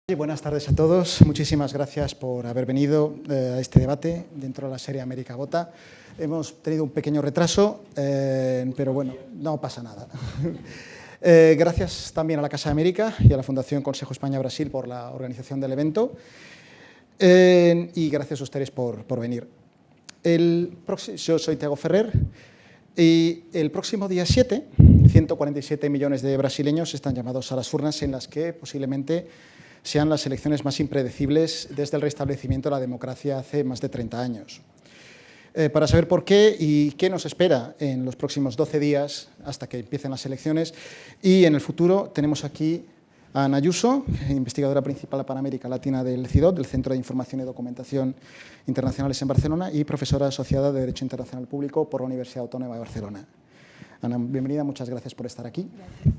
Y buenas tardes a todos. Muchísimas gracias por haber venido a este debate dentro de la serie América Vota. Hemos tenido un pequeño retraso, pero bueno, no pasa nada. Gracias también a la Casa de América y a la Fundación Consejo España-Brasil por la organización del evento. Y gracias a ustedes por venir. Yo soy Thiago Ferrer y el próximo día 7, 147 millones de brasileños están llamados a las urnas en las que posiblemente sean las elecciones más impredecibles desde el restablecimiento de la democracia hace más de 30 años. Para saber por qué y qué nos espera en los próximos 12 días hasta que empiecen las elecciones y en el futuro tenemos aquí a Ana Ayuso, investigadora principal para América Latina del CIDOT, del Centro de Información y Documentación Internacionales en Barcelona y profesora asociada de Derecho Internacional Público por la Universidad Autónoma de Barcelona. Ana, bienvenida, muchas gracias por estar aquí. Gracias.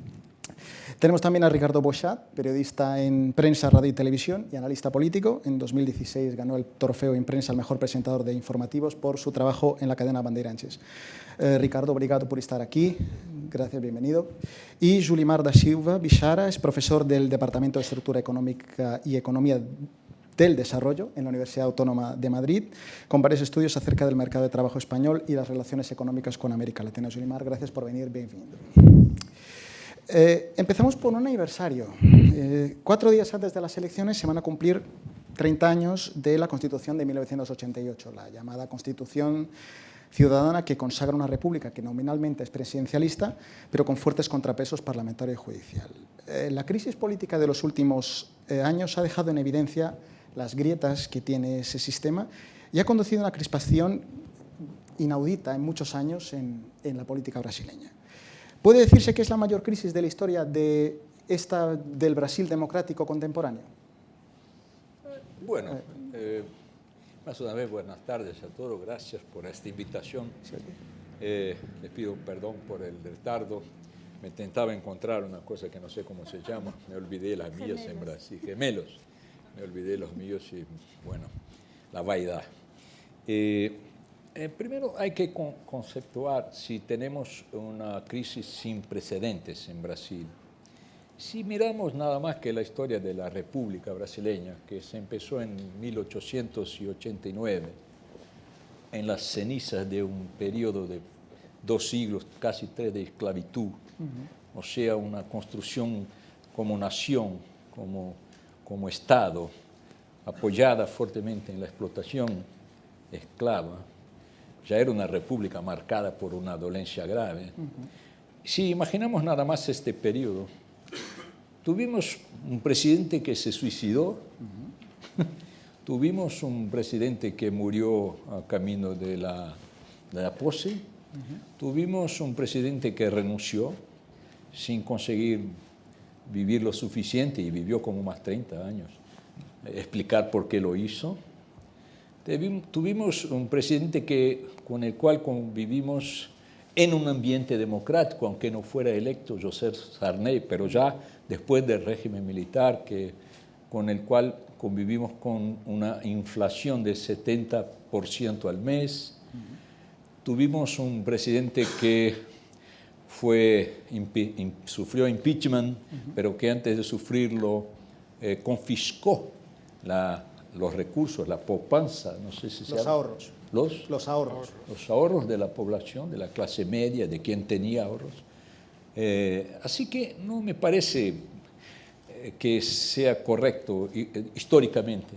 Tenemos también a Ricardo Boixat, periodista en prensa, radio y televisión y analista político. En 2016 ganó el trofeo Imprensa al mejor presentador de informativos por su trabajo en la cadena Bandeirantes. Ricardo, obrigado por estar aquí. Gracias, bienvenido. Y Julimar da Silva Bichara es profesor del Departamento de Estructura Económica y Economía del Desarrollo en la Universidad Autónoma de Madrid, con varios estudios acerca del mercado de trabajo español y las relaciones económicas con América Latina. Julimar, gracias por venir, bienvenido. Empezamos por un aniversario. 4 días antes de las elecciones se van a cumplir 30 años de la Constitución de 1988, la llamada Constitución Ciudadana que consagra una república que nominalmente es presidencialista, pero con fuertes contrapesos parlamentario y judicial. La crisis política de los últimos años ha dejado en evidencia las grietas que tiene ese sistema y ha conducido a una crispación inaudita en muchos años en la política brasileña. ¿Puede decirse que es la mayor crisis de la historia del Brasil democrático contemporáneo? Bueno, más una vez buenas tardes a todos, gracias por esta invitación. Sí. Les pido perdón por el retardo, me intentaba encontrar una cosa que no sé cómo se llama, me olvidé las mías en Brasil, gemelos, me olvidé los míos y bueno, la vaidad. Primero hay que conceptuar si tenemos una crisis sin precedentes en Brasil. Si miramos nada más que la historia de la República Brasileña, que se empezó en 1889, en las cenizas de un periodo de 2 siglos, casi 3 de esclavitud, o sea, una construcción como nación, como Estado, apoyada fuertemente en la explotación esclava, ya era una república marcada por una dolencia grave. Si imaginamos nada más este periodo, tuvimos un presidente que se suicidó, tuvimos un presidente que murió a camino de la pose, tuvimos un presidente que renunció sin conseguir vivir lo suficiente y vivió como más 30 años, explicar por qué lo hizo. Tuvimos un presidente con el cual convivimos en un ambiente democrático, aunque no fuera electo José Sarney, pero ya después del régimen militar, con el cual convivimos con una inflación del 70% al mes. Tuvimos un presidente que sufrió impeachment, pero que antes de sufrirlo confiscó los recursos, la poupanza, no sé si se llama. Ahorros. Los ahorros. Los ahorros de la población, de la clase media, de quien tenía ahorros. Así que no me parece que sea correcto históricamente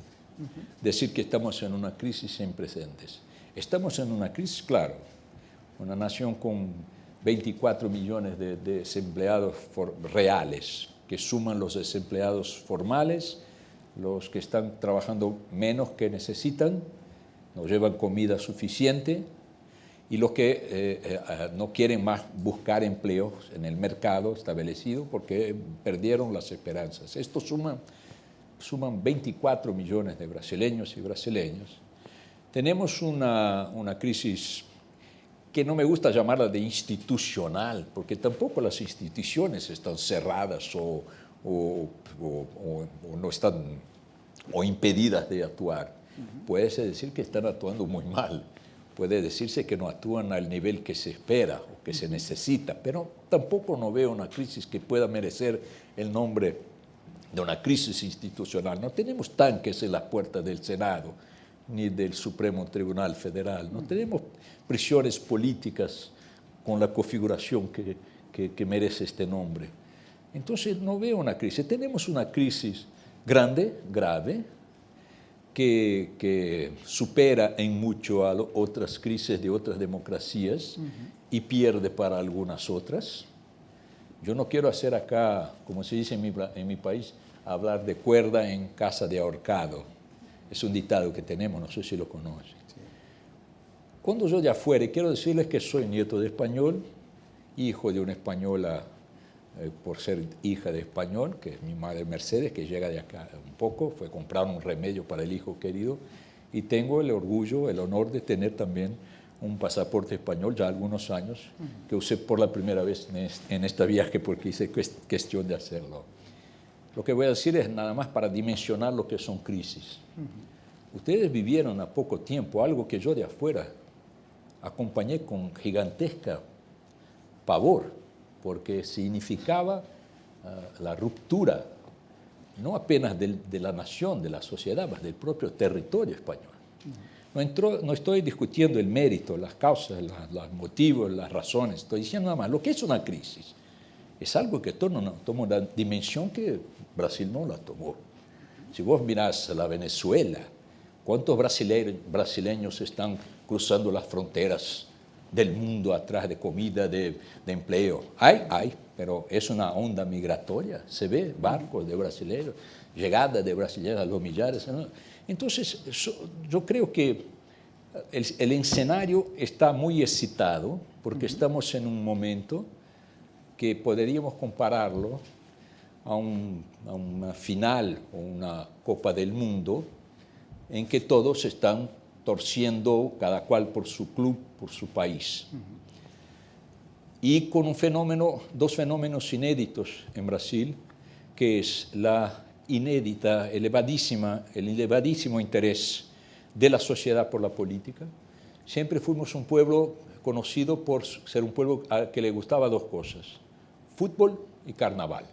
decir que estamos en una crisis sin precedentes. Estamos en una crisis, claro, una nación con 24 millones de desempleados reales, que suman los desempleados formales, los que están trabajando menos que necesitan, no llevan comida suficiente, y los que no quieren más buscar empleos en el mercado establecido porque perdieron las esperanzas. Esto suman 24 millones de brasileños y brasileñas. Tenemos una crisis que no me gusta llamarla de institucional, porque tampoco las instituciones están cerradas o no están o impedidas de actuar. Puede decir que están actuando muy mal, puede decirse que no actúan al nivel que se espera o que se necesita, pero tampoco no veo una crisis que pueda merecer el nombre de una crisis institucional. No tenemos tanques en las puertas del Senado ni del Supremo Tribunal Federal. No tenemos prisiones políticas con la configuración que merece este nombre. Entonces no veo una crisis. Tenemos una crisis grande, grave, que supera en mucho a otras crisis de otras democracias y pierde para algunas otras. Yo no quiero hacer acá, como se dice en mi país, hablar de cuerda en casa de ahorcado. Es un dictado que tenemos, no sé si lo conocen. Sí. Cuando yo de afuera, quiero decirles que soy nieto de español, hijo de una española por ser hija de español, que es mi madre Mercedes, que llega de acá un poco, fue a comprar un remedio para el hijo querido, y tengo el orgullo, el honor de tener también un pasaporte español ya algunos años, que usé por la primera vez en este viaje porque hice cuestión de hacerlo. Lo que voy a decir es nada más para dimensionar lo que son crisis. Ustedes vivieron a poco tiempo algo que yo de afuera acompañé con gigantesca pavor, porque significaba la ruptura, no apenas de la nación, de la sociedad, más del propio territorio español. No estoy discutiendo el mérito, las causas, los motivos, las razones, estoy diciendo nada más, lo que es una crisis es algo que toma una dimensión que Brasil no la tomó. Si vos mirás la Venezuela, ¿cuántos brasileños están cruzando las fronteras del mundo atrás de comida, de empleo? Hay, pero es una onda migratoria, se ve barcos de brasileños, llegada de brasileños a los millares, ¿no? Entonces, yo creo que el escenario está muy excitado porque estamos en un momento que podríamos compararlo a una final o una Copa del Mundo en que todos están torciendo cada cual por su club, por su país. Y con dos fenómenos inéditos en Brasil, que es el elevadísimo interés de la sociedad por la política. Siempre fuimos un pueblo conocido por ser un pueblo al que le gustaba dos cosas, fútbol y carnaval.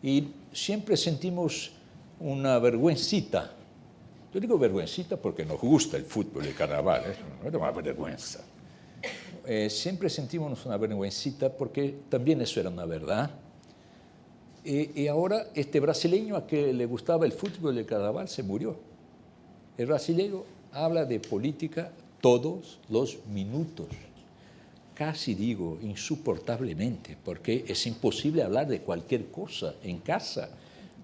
Y siempre sentimos una vergüencita. Yo digo vergüencita porque nos gusta el fútbol y el carnaval, no es una vergüenza. Siempre sentimos una vergüencita porque también eso era una verdad. Y ahora este brasileño a que le gustaba el fútbol y el carnaval se murió. El brasileño habla de política todos los minutos. Casi digo insoportablemente, porque es imposible hablar de cualquier cosa en casa,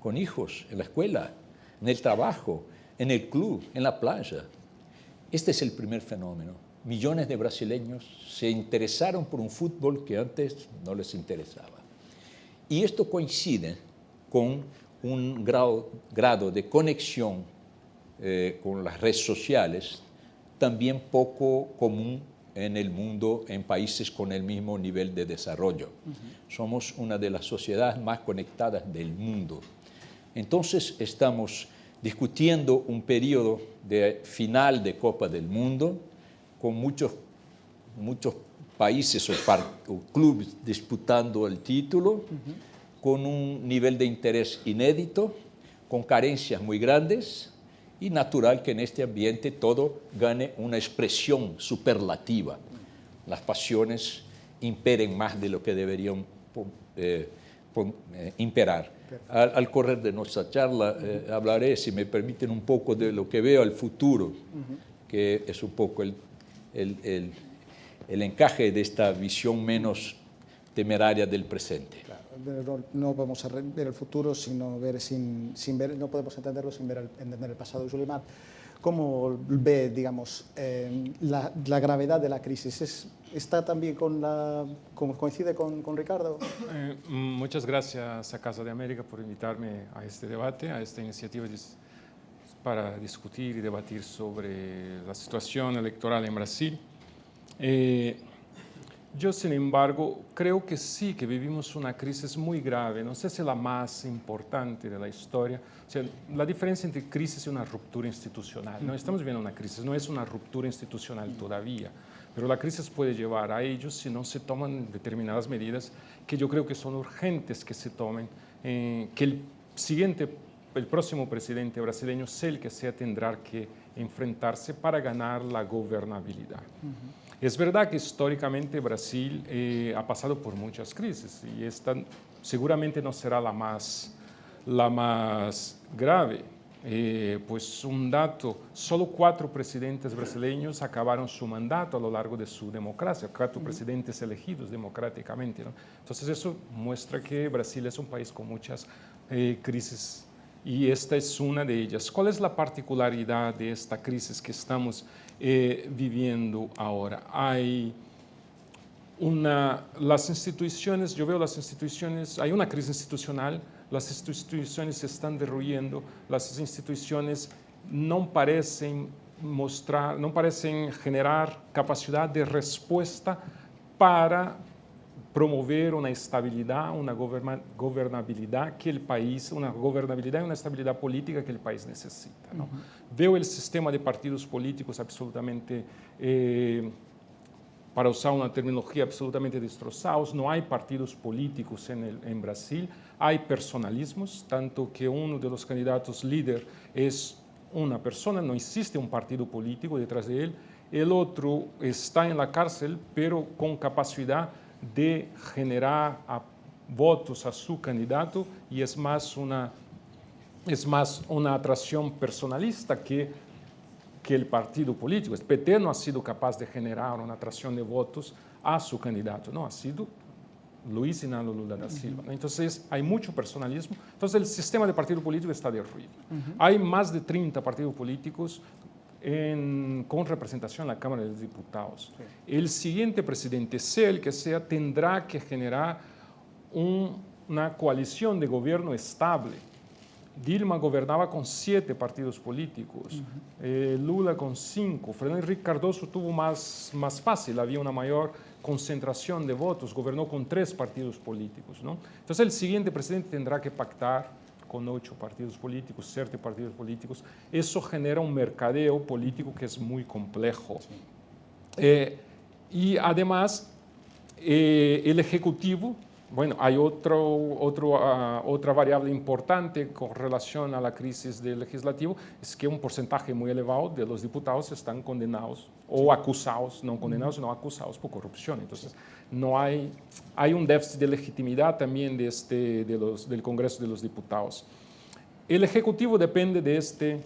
con hijos, en la escuela, en el trabajo, en el club, en la playa. Este es el primer fenómeno. Millones de brasileños se interesaron por un fútbol que antes no les interesaba. Y esto coincide con un grado de conexión con las redes sociales también poco común en el mundo, en países con el mismo nivel de desarrollo. Somos una de las sociedades más conectadas del mundo. Entonces estamos discutiendo un periodo de final de Copa del Mundo con muchos países o clubes disputando el título, con un nivel de interés inédito, con carencias muy grandes, y natural que en este ambiente todo gane una expresión superlativa. Las pasiones imperen más de lo que deberían imperar. Al correr de nuestra charla hablaré, si me permiten, un poco de lo que veo al futuro, que es un poco el encaje de esta visión menos temeraria del presente. Claro, no vamos a ver el futuro, sino ver sin ver, no podemos entenderlo sin entender el pasado. Julimar, ¿cómo ve, digamos, la gravedad de la crisis? ¿Está también coincide con Ricardo? Muchas gracias a Casa de América por invitarme a este debate, a esta iniciativa para discutir y debatir sobre la situación electoral en Brasil. Yo, sin embargo, creo que sí, que vivimos una crisis muy grave, no sé si la más importante de la historia. O sea, la diferencia entre crisis y una ruptura institucional. No estamos viendo una crisis, no es una ruptura institucional todavía, pero la crisis puede llevar a ello si no se toman determinadas medidas que yo creo que son urgentes que se tomen, que el próximo presidente brasileño, sea el que sea, tendrá que enfrentarse para ganar la gobernabilidad. Es verdad que históricamente Brasil ha pasado por muchas crisis y esta seguramente no será la más grave. Pues un dato, solo 4 presidentes brasileños acabaron su mandato a lo largo de su democracia, 4 presidentes elegidos democráticamente, ¿no? Entonces eso muestra que Brasil es un país con muchas crisis y esta es una de ellas. ¿Cuál es la particularidad de esta crisis que estamos viviendo ahora? Hay las instituciones, yo veo las instituciones, hay una crisis institucional, las instituciones se están derruyendo, las instituciones no parecen generar capacidad de respuesta para promover una estabilidad, una gobernabilidad que el país, una gobernabilidad y una estabilidad política que el país necesita, ¿no? Veo el sistema de partidos políticos absolutamente para usar una terminología, absolutamente destrozados. No hay partidos políticos en Brasil, hay personalismos, tanto que uno de los candidatos líder es una persona, no existe un partido político detrás de él, el otro está en la cárcel, pero con capacidad de generar votos a su candidato y es más una atracción personalista que el partido político. El PT no ha sido capaz de generar una atracción de votos a su candidato, no, ha sido Luiz Inácio Lula da Silva. Entonces hay mucho personalismo, entonces el sistema de partido político está derruido. Hay más de 30 partidos políticos con representación en la Cámara de Diputados. Sí. El siguiente presidente, sea el que sea, tendrá que generar una coalición de gobierno estable. Dilma gobernaba con 7 partidos políticos, Lula con 5, Fernando Henrique Cardoso tuvo más fácil, había una mayor concentración de votos, gobernó con 3 partidos políticos, ¿no? Entonces el siguiente presidente tendrá que pactar con 8 partidos políticos, 7 partidos políticos. Eso genera un mercadeo político que es muy complejo. Sí. Y además, el Ejecutivo, bueno, hay otra variable importante con relación a la crisis del legislativo, es que un porcentaje muy elevado de los diputados están condenados o acusados, no condenados, sino acusados por corrupción. Entonces, hay un déficit de legitimidad también del Congreso de los Diputados. El Ejecutivo depende de este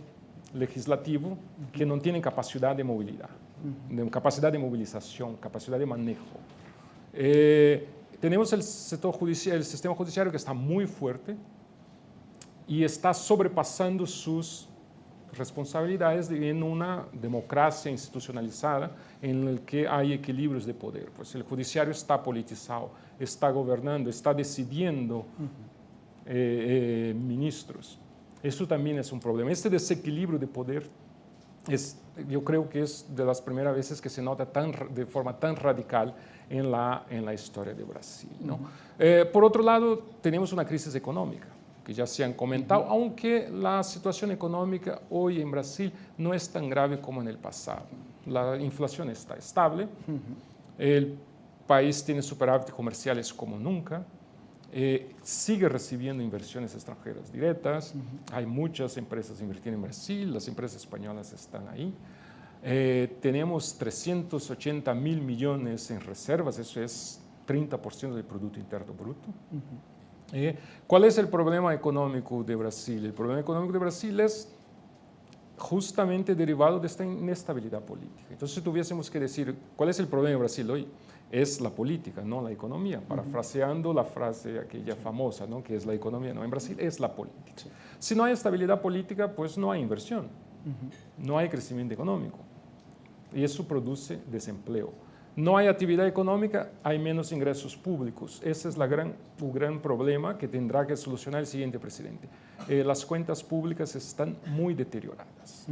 legislativo que no tiene capacidad de movilidad, capacidad de movilización, capacidad de manejo. Tenemos el sistema judiciario que está muy fuerte y está sobrepasando sus responsabilidades en una democracia institucionalizada en la que hay equilibrios de poder. Pues el judiciario está politizado, está gobernando, está decidiendo ministros. Eso también es un problema. Este desequilibrio de poder yo creo que es de las primeras veces que se nota de forma tan radical en la historia de Brasil, ¿no? Por otro lado, tenemos una crisis económica, que ya se han comentado, aunque la situación económica hoy en Brasil no es tan grave como en el pasado. La inflación está estable, el país tiene superávit comerciales como nunca, sigue recibiendo inversiones extranjeras directas, hay muchas empresas invirtiendo en Brasil, las empresas españolas están ahí. Tenemos 380.000 millones en reservas, eso es 30% del Producto Interno Bruto. ¿Cuál es el problema económico de Brasil? El problema económico de Brasil es justamente derivado de esta inestabilidad política. Entonces, si tuviésemos que decir, ¿cuál es el problema de Brasil hoy? Es la política, no la economía, parafraseando la frase aquella famosa, ¿no? Que es la economía, no, en Brasil es la política. Sí. Si no hay estabilidad política, pues no hay inversión, no hay crecimiento económico y eso produce desempleo. No hay actividad económica, hay menos ingresos públicos. Ese es el gran problema que tendrá que solucionar el siguiente presidente. Las cuentas públicas están muy deterioradas,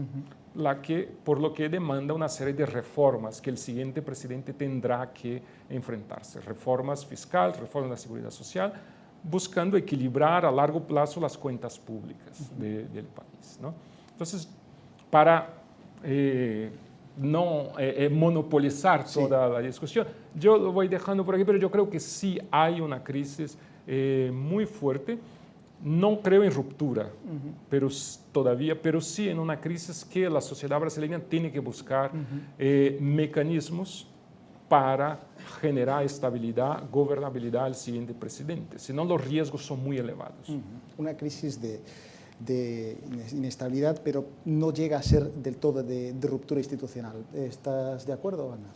por lo que demanda una serie de reformas que el siguiente presidente tendrá que enfrentarse. Reformas fiscales, reformas de la seguridad social, buscando equilibrar a largo plazo las cuentas públicas del país, ¿no? Entonces, para no monopolizar toda la discusión, yo lo voy dejando por aquí, pero yo creo que sí hay una crisis muy fuerte no creo en ruptura, pero sí en una crisis que la sociedad brasileña tiene que buscar mecanismos para generar estabilidad, gobernabilidad al siguiente presidente. Si no, los riesgos son muy elevados. Una crisis de inestabilidad, pero no llega a ser del todo de ruptura institucional. ¿Estás de acuerdo, Ana?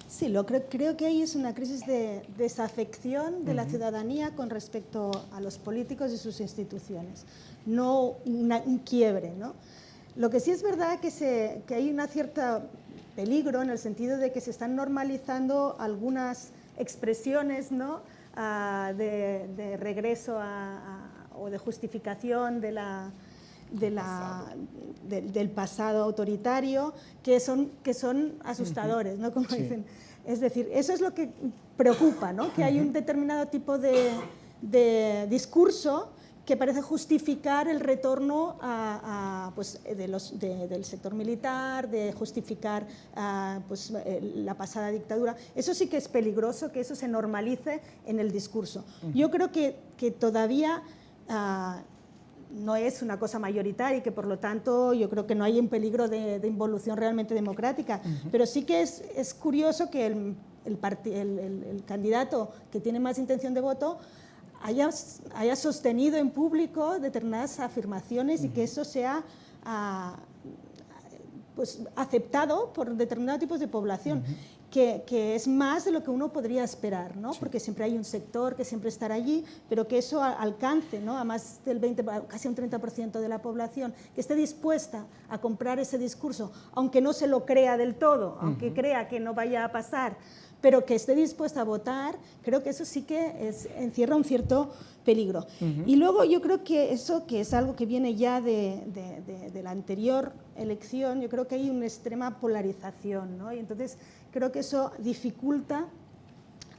Sí, creo que ahí es una crisis de desafección de la ciudadanía con respecto a los políticos y sus instituciones, no un quiebre, ¿no? Lo que sí es verdad que hay una cierta peligro en el sentido de que se están normalizando algunas expresiones, ¿no? De regreso o de justificación del pasado autoritario que son asustadores, ¿no? Como dicen. Es decir, eso es lo que preocupa, ¿no? Que hay un determinado tipo de discurso que parece justificar el retorno pues, del sector militar, de justificar pues, la pasada dictadura. Eso sí que es peligroso, que eso se normalice en el discurso. Yo creo que todavía no es una cosa mayoritaria y que por lo tanto yo creo que no hay un peligro de involución realmente democrática, pero sí que es curioso que el candidato que tiene más intención de voto haya sostenido en público determinadas afirmaciones y que eso sea pues, aceptado por determinados tipos de población. Que es más de lo que uno podría esperar, ¿no? Sí. Porque siempre hay un sector que siempre estará allí, pero que eso alcance, ¿no? A más del 20%, casi un 30% de la población, que esté dispuesta a comprar ese discurso, aunque no se lo crea del todo, aunque crea que no vaya a pasar, pero que esté dispuesta a votar, creo que eso sí que encierra un cierto peligro. Y luego yo creo que eso, que es algo que viene ya de la anterior elección, yo creo que hay una extrema polarización, ¿no? Y entonces creo que eso dificulta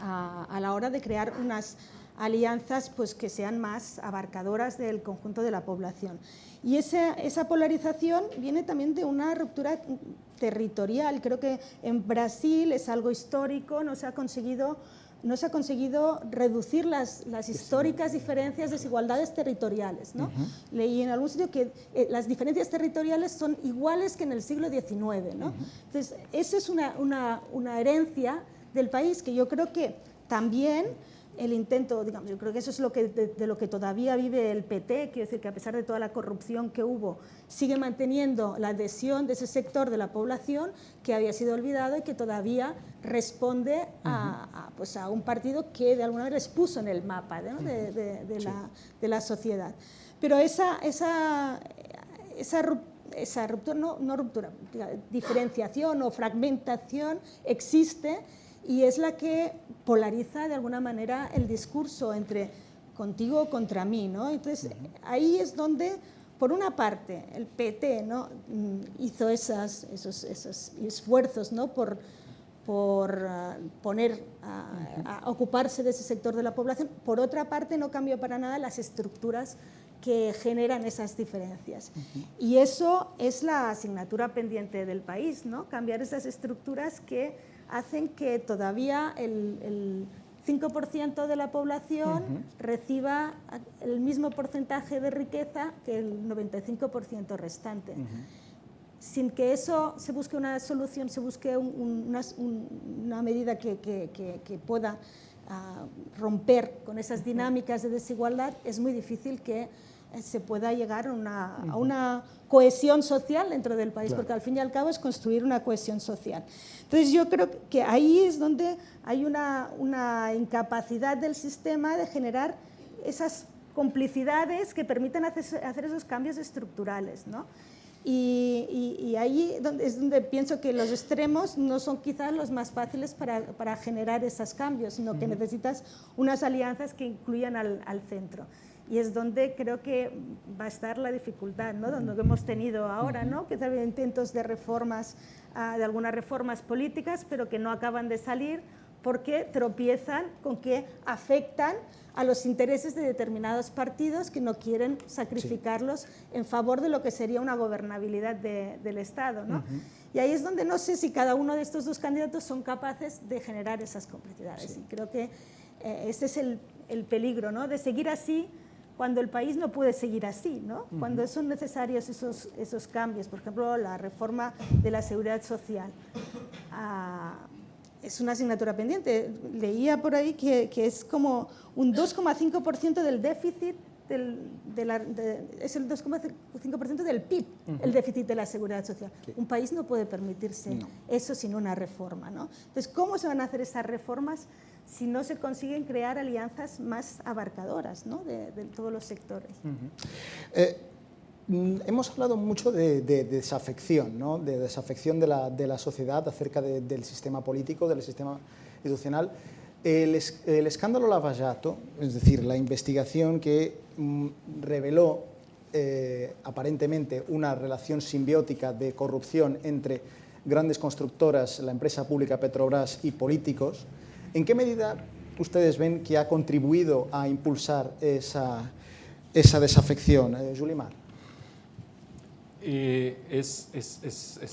a la hora de crear unas alianzas pues, que sean más abarcadoras del conjunto de la población. Y esa polarización viene también de una ruptura territorial. Creo que en Brasil es algo histórico, no se ha conseguido reducir las históricas diferencias, desigualdades territoriales, ¿no? Leí en algún sitio que las diferencias territoriales son iguales que en el siglo XIX, ¿no? Entonces, esa es una herencia del país que yo creo que también el intento, digamos, yo creo que eso es de lo que todavía vive el PT, quiero decir que a pesar de toda la corrupción que hubo, sigue manteniendo la adhesión de ese sector de la población que había sido olvidado y que todavía responde pues a un partido que de alguna manera expuso en el mapa, ¿no? de la sociedad. Pero esa ruptura, diferenciación o fragmentación existe y es la que polariza de alguna manera el discurso entre contigo o contra mí, ¿no? Entonces, ahí es donde, por una parte, el PT, ¿no? hizo esos esfuerzos, ¿no? por poner a ocuparse de ese sector de la población. Por otra parte, no cambió para nada las estructuras que generan esas diferencias. Y eso es la asignatura pendiente del país, ¿no? Cambiar esas estructuras que hacen que todavía el 5% de la población reciba el mismo porcentaje de riqueza que el 95% restante. Sin que eso se busque una solución, se busque una medida que pueda romper con esas dinámicas de desigualdad, es muy difícil que se pueda llegar a una cohesión social dentro del país, porque al fin y al cabo es construir una cohesión social. Entonces yo creo que ahí es donde hay una incapacidad del sistema de generar esas complicidades que permitan hacer esos cambios estructurales, ¿no? Y ahí es donde pienso que los extremos no son quizás los más fáciles para generar esos cambios, sino que necesitas unas alianzas que incluyan al centro. Y es donde creo que va a estar la dificultad, ¿no? Donde hemos tenido ahora, ¿no? Que ha habido intentos de reformas, de algunas reformas políticas, pero que no acaban de salir porque tropiezan con que afectan a los intereses de determinados partidos que no quieren sacrificarlos en favor de lo que sería una gobernabilidad del Estado, ¿no? Y ahí es donde no sé si cada uno de estos dos candidatos son capaces de generar esas complicidades. Y creo que este es el peligro, ¿no? De seguir así, cuando el país no puede seguir así, ¿no? Cuando son necesarios esos cambios, por ejemplo, la reforma de la seguridad social. Es una asignatura pendiente. Leía por ahí que es como un 2,5% del déficit, es el 2,5% del PIB, el déficit de la seguridad social. Sí. Un país no puede permitirse eso sin una reforma, ¿no? Entonces, ¿cómo se van a hacer esas reformas si no se consiguen crear alianzas más abarcadoras, ¿no? de todos los sectores? Hemos hablado mucho de desafección, ¿no? De desafección de la sociedad acerca del sistema político, del sistema institucional. El escándalo Lavallato, es decir, la investigación que reveló aparentemente una relación simbiótica de corrupción entre grandes constructoras, la empresa pública Petrobras y políticos, ¿en qué medida ustedes ven que ha contribuido a impulsar esa desafección? Yulimar. Es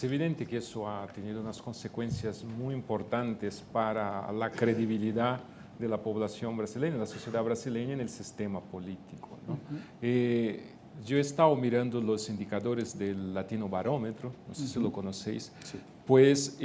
evidente que eso ha tenido unas consecuencias muy importantes para la credibilidad de la población brasileña, la sociedad brasileña en el sistema político, ¿no? Yo he estado mirando los indicadores del Latino Barómetro, no sé si lo conocéis, sí. Pues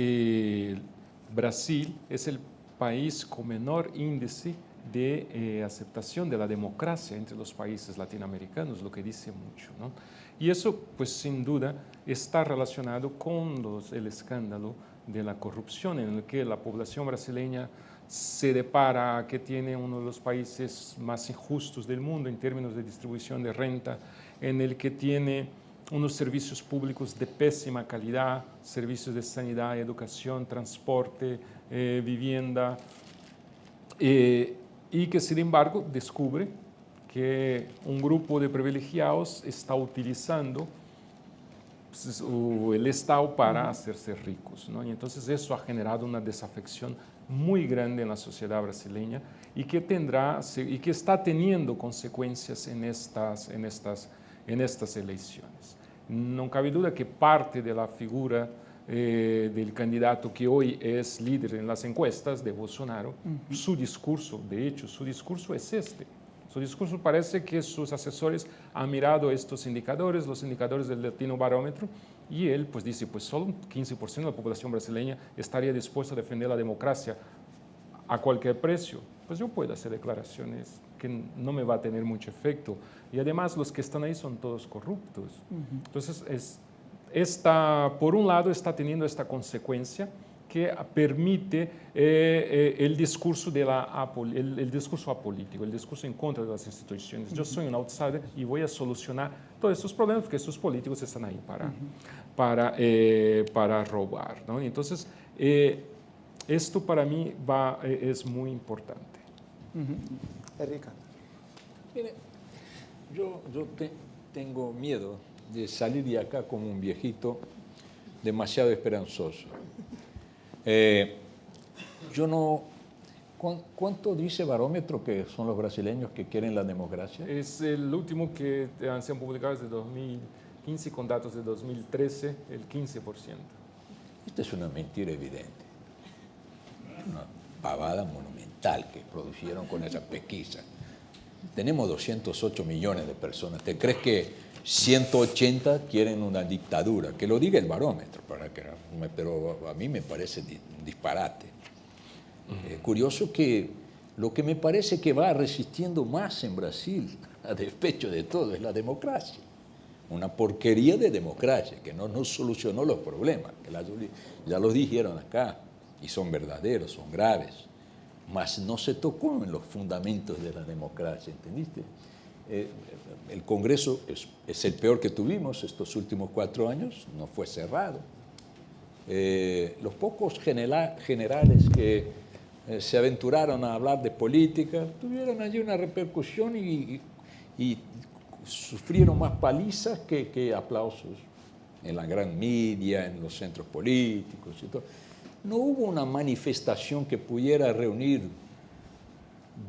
Brasil es el país con menor índice de aceptación de la democracia entre los países latinoamericanos, lo que dice mucho, ¿no? Y eso, pues sin duda, está relacionado con el escándalo de la corrupción, en el que la población brasileña se depara que tiene uno de los países más injustos del mundo en términos de distribución de renta, en el que tiene unos servicios públicos de pésima calidad, servicios de sanidad, educación, transporte, vivienda, y que, sin embargo, descubre que un grupo de privilegiados está utilizando el Estado para hacerse ricos, ¿no? Y entonces eso ha generado una desafección muy grande en la sociedad brasileña y que está teniendo consecuencias en estas elecciones. No cabe duda que parte de la figura del candidato que hoy es líder en las encuestas, de Bolsonaro, su discurso es este. Su discurso parece que sus asesores han mirado estos indicadores, los indicadores del Latino Barómetro, y él pues dice, pues solo un 15% de la población brasileña estaría dispuesta a defender la democracia a cualquier precio. Pues yo puedo hacer declaraciones que no me va a tener mucho efecto. Y además los que están ahí son todos corruptos. Entonces, por un lado está teniendo esta consecuencia que permite el discurso el discurso apolítico, el discurso en contra de las instituciones. Yo soy un outsider y voy a solucionar todos estos problemas porque estos políticos están ahí para robar, ¿no? Entonces, esto para mí es muy importante. Erika. Mire, yo tengo miedo de salir de acá como un viejito demasiado esperanzoso. Yo no... ¿Cuánto dice Barómetro que son los brasileños que quieren la democracia? Es el último que se han publicado desde 2015 con datos de 2013, el 15%. Esta es una mentira evidente. Una pavada monumental que produjeron con esa pesquisa. Tenemos 208 millones de personas. ¿Te crees que 180 quieren una dictadura? Que lo diga el Barómetro, pero a mí me parece un disparate. Curioso que lo que me parece que va resistiendo más en Brasil, a despecho de todo, es la democracia. Una porquería de democracia que no solucionó los problemas, que ya los dijeron acá, y son verdaderos, son graves, mas no se tocó en los fundamentos de la democracia, ¿entendiste? El Congreso es el peor que tuvimos estos últimos 4 años, no fue cerrado. Los pocos generales que se aventuraron a hablar de política tuvieron allí una repercusión y sufrieron más palizas que aplausos en la gran media, en los centros políticos y todo. No hubo una manifestación que pudiera reunir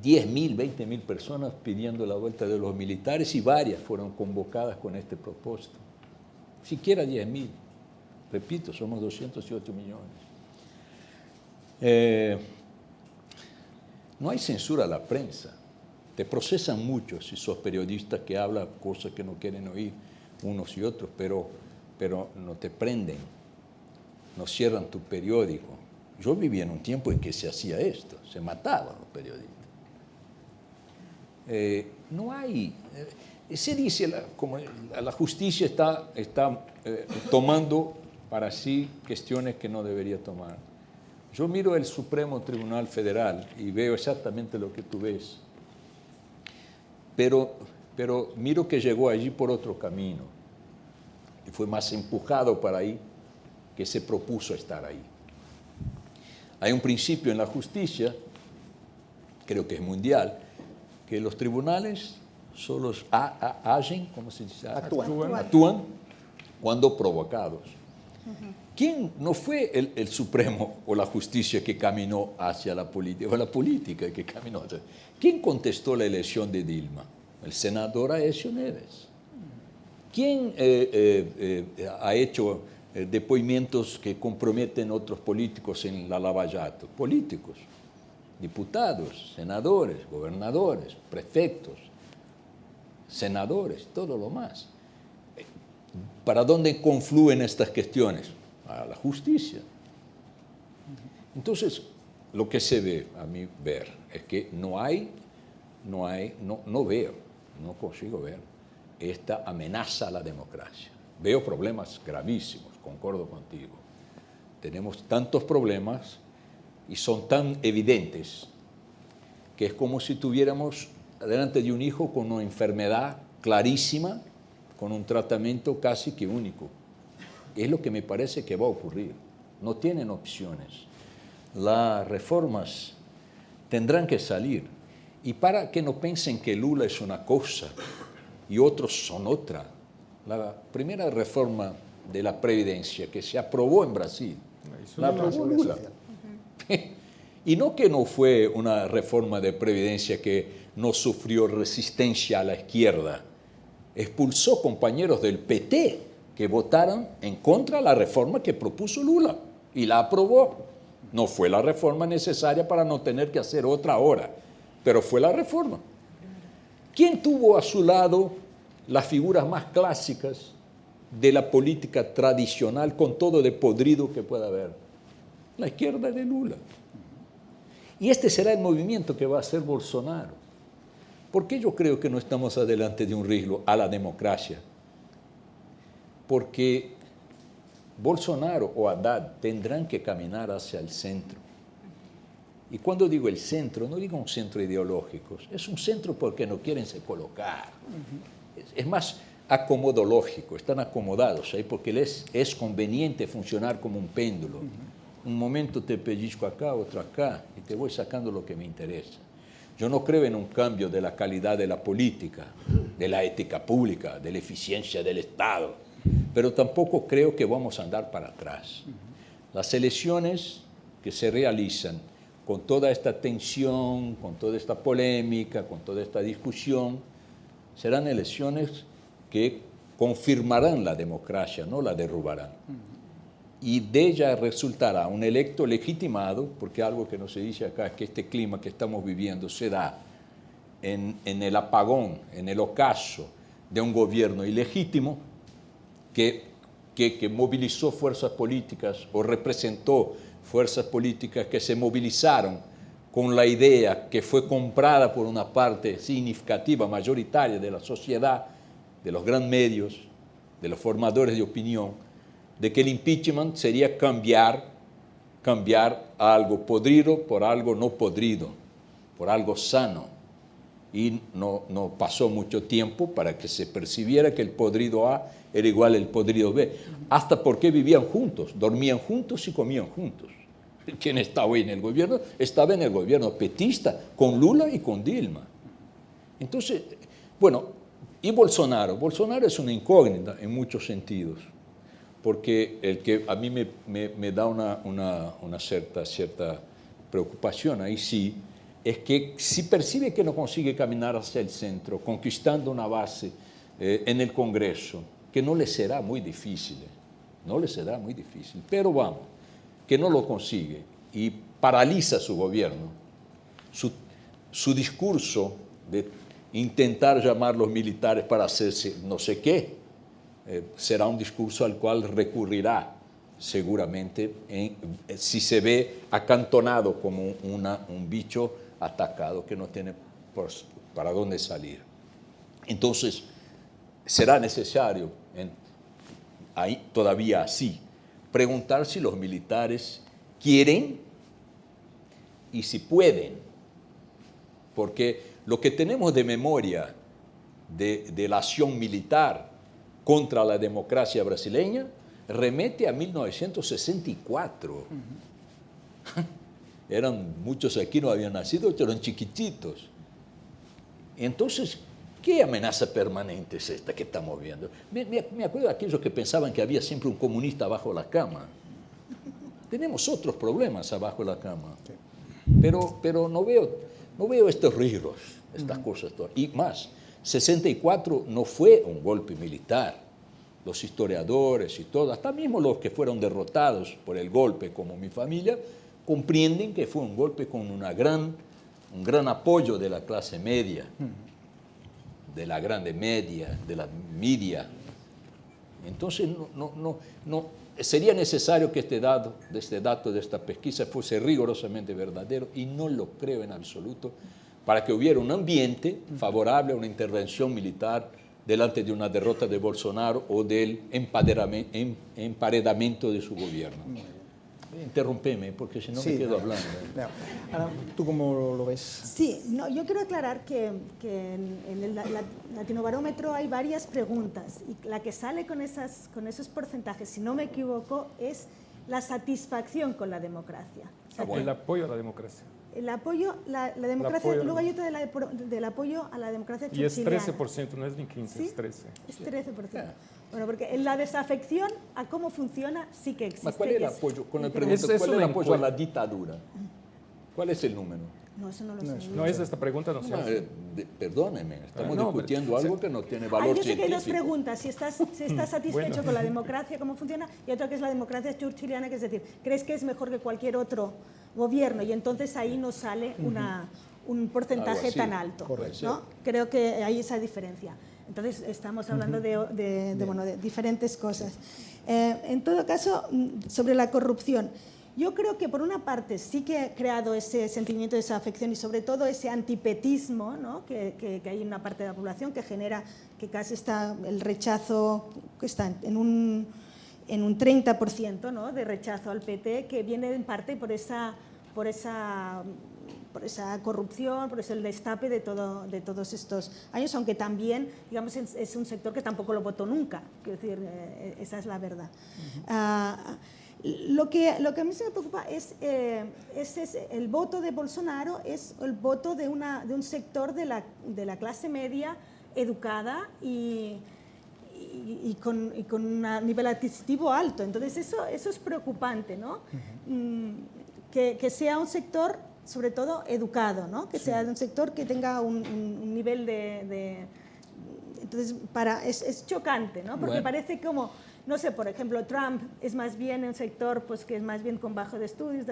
10.000, 20.000 personas pidiendo la vuelta de los militares, y varias fueron convocadas con este propósito. Siquiera 10.000. Repito, somos 208 millones. No hay censura a la prensa. te procesan mucho si sos periodista que habla cosas que no quieren oír unos y otros, pero no te prenden, no cierran tu periódico. Yo viví en un tiempo en que se hacía esto, se mataban los periodistas. No hay... se dice, como la justicia está tomando para sí cuestiones que no debería tomar. Yo miro el Supremo Tribunal Federal y veo exactamente lo que tú ves, pero miro que llegó allí por otro camino y fue más empujado para ahí que se propuso estar ahí. Hay un principio en la justicia, creo que es mundial, que los tribunales solo agem, ¿cómo se dice? Actúan cuando provocados. ¿Quién no fue el Supremo o la justicia que caminó hacia la política, o la política que caminó hacia? ¿Quién contestó la elección de Dilma? El senador Aécio Neves. ¿Quién ha hecho depoimientos que comprometen a otros políticos en la Lava Jato? Políticos, diputados, senadores, gobernadores, prefectos, senadores, todo lo más. ¿Para dónde confluyen estas cuestiones? A la justicia. Entonces, lo que se ve, a mi ver, es que no consigo ver esta amenaza a la democracia. Veo problemas gravísimos, concordo contigo. Tenemos tantos problemas y son tan evidentes que es como si tuviéramos delante de un hijo con una enfermedad clarísima, con un tratamiento casi que único. Es lo que me parece que va a ocurrir. No tienen opciones. Las reformas tendrán que salir. Y para que no piensen que Lula es una cosa y otros son otra, la primera reforma de la Previdencia que se aprobó en Brasil, la aprobó Lula. Y no que no fue una reforma de Previdencia que no sufrió resistencia a la izquierda. Expulsó compañeros del PT que votaron en contra de la reforma que propuso Lula y la aprobó. No fue la reforma necesaria para no tener que hacer otra ahora, pero fue la reforma. ¿Quién tuvo a su lado las figuras más clásicas de la política tradicional con todo de podrido que pueda haber? La izquierda de Lula. Y este será el movimiento que va a hacer Bolsonaro. ¿Por qué yo creo que no estamos adelante de un riesgo a la democracia? Porque Bolsonaro o Haddad tendrán que caminar hacia el centro. Y cuando digo el centro, no digo un centro ideológico, es un centro porque no quieren se colocar. Es más acomodológico, están acomodados ahí porque les es conveniente funcionar como un péndulo. Un momento te pellizco acá, otro acá, y te voy sacando lo que me interesa. Yo no creo en un cambio de la calidad de la política, de la ética pública, de la eficiencia del Estado, pero tampoco creo que vamos a andar para atrás. Las elecciones que se realizan con toda esta tensión, con toda esta polémica, con toda esta discusión, serán elecciones que confirmarán la democracia, no la derrubarán. Y de ella resultará un electo legitimado, porque algo que no se dice acá es que este clima que estamos viviendo se da en el apagón, en el ocaso de un gobierno ilegítimo que movilizó fuerzas políticas o representó fuerzas políticas que se movilizaron con la idea que fue comprada por una parte significativa, mayoritaria de la sociedad, de los grandes medios, de los formadores de opinión, de que el impeachment sería cambiar algo podrido por algo no podrido, por algo sano. Y no pasó mucho tiempo para que se percibiera que el podrido A era igual al podrido B, hasta porque vivían juntos, dormían juntos y comían juntos. Quien estaba hoy en el gobierno, estaba en el gobierno petista, con Lula y con Dilma. Entonces, bueno, y Bolsonaro es una incógnita en muchos sentidos, porque el que a mí me da una cierta preocupación, ahí sí, es que si percibe que no consigue caminar hacia el centro, conquistando una base en el Congreso, que no le será muy difícil, pero vamos, que no lo consigue y paraliza su gobierno, su discurso de intentar llamar a los militares para hacerse no sé qué, será un discurso al cual recurrirá seguramente si se ve acantonado como un bicho atacado que no tiene para dónde salir. Entonces, será necesario, ahí todavía así, preguntar si los militares quieren y si pueden, porque lo que tenemos de memoria de la acción militar contra la democracia brasileña remete a 1964. Muchos aquí no habían nacido, eran chiquititos. Entonces, ¿qué amenaza permanente es esta que estamos viendo? Me acuerdo de aquellos que pensaban que había siempre un comunista abajo la cama. Tenemos otros problemas abajo la cama. Pero no veo estos riesgos, estas cosas. Y más, 64 no fue un golpe militar. Los historiadores y todo, hasta mismo los que fueron derrotados por el golpe, como mi familia, comprenden que fue un golpe con un gran apoyo de la clase media, de la grande media, de la media. Entonces, sería necesario que este dato de esta pesquisa fuese rigurosamente verdadero, y no lo creo en absoluto, para que hubiera un ambiente favorable a una intervención militar delante de una derrota de Bolsonaro o del emparedamiento de su gobierno. Interrumpeme, porque si no me quedo hablando. Ana, ¿tú cómo lo ves? Sí, no, yo quiero aclarar que en el Latinobarómetro hay varias preguntas, y la que sale con esos porcentajes, si no me equivoco, es la satisfacción con la democracia. O sea, el apoyo a la democracia. El apoyo, la democracia, luego hay otra del apoyo a la democracia churchilliana. Y es 13%, no es ni 15%, ¿Sí? es 13%. Es 13%. Bueno, porque en la desafección a cómo funciona sí que existe. ¿Cuál es el apoyo? Con el pregunto, Es ¿cuál es el una apoyo a la encuesta. dictadura? ¿Cuál es el número? No, eso no lo sé. No es esta pregunta, no sé. Perdóneme, estamos No, discutiendo algo que no tiene valor Yo sé que hay científico. dos preguntas, si estás satisfecho Bueno. con la democracia, cómo funciona, y otra que es la democracia churchilliana, que es decir, ¿crees que es mejor que cualquier otro gobierno? Y entonces ahí nos sale un porcentaje Algo así. tan alto. ¿No? Creo que hay esa diferencia. Entonces estamos hablando de diferentes cosas. En todo caso, sobre la corrupción, yo creo que por una parte sí que ha creado ese sentimiento de desafección y sobre todo ese antipetismo, ¿no? que hay una parte de la población que genera que casi está el rechazo, que está en un 30%, ¿no? de rechazo al PT, que viene en parte por esa corrupción, por eso el destape de todos estos años, aunque también, digamos, es un sector que tampoco lo votó nunca, quiero decir, esa es la verdad. Lo que a mí se me preocupa es el voto de Bolsonaro, es el voto de un sector de la clase media educada y con un nivel adquisitivo alto. Entonces eso es preocupante, ¿no? Que sea un sector sobre todo educado, ¿no? Que sea un sector que tenga un nivel entonces es chocante, ¿no? Porque parece como, no sé, por ejemplo, Trump es más bien un sector pues, que es más bien con bajo de estudios.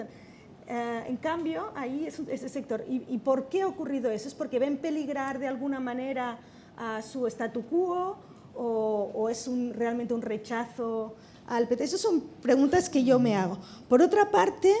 En cambio, ahí es ese sector. ¿Y por qué ha ocurrido eso? ¿Es porque ven peligrar de alguna manera a su statu quo o es realmente un rechazo al PT? Esas son preguntas que yo me hago. Por otra parte,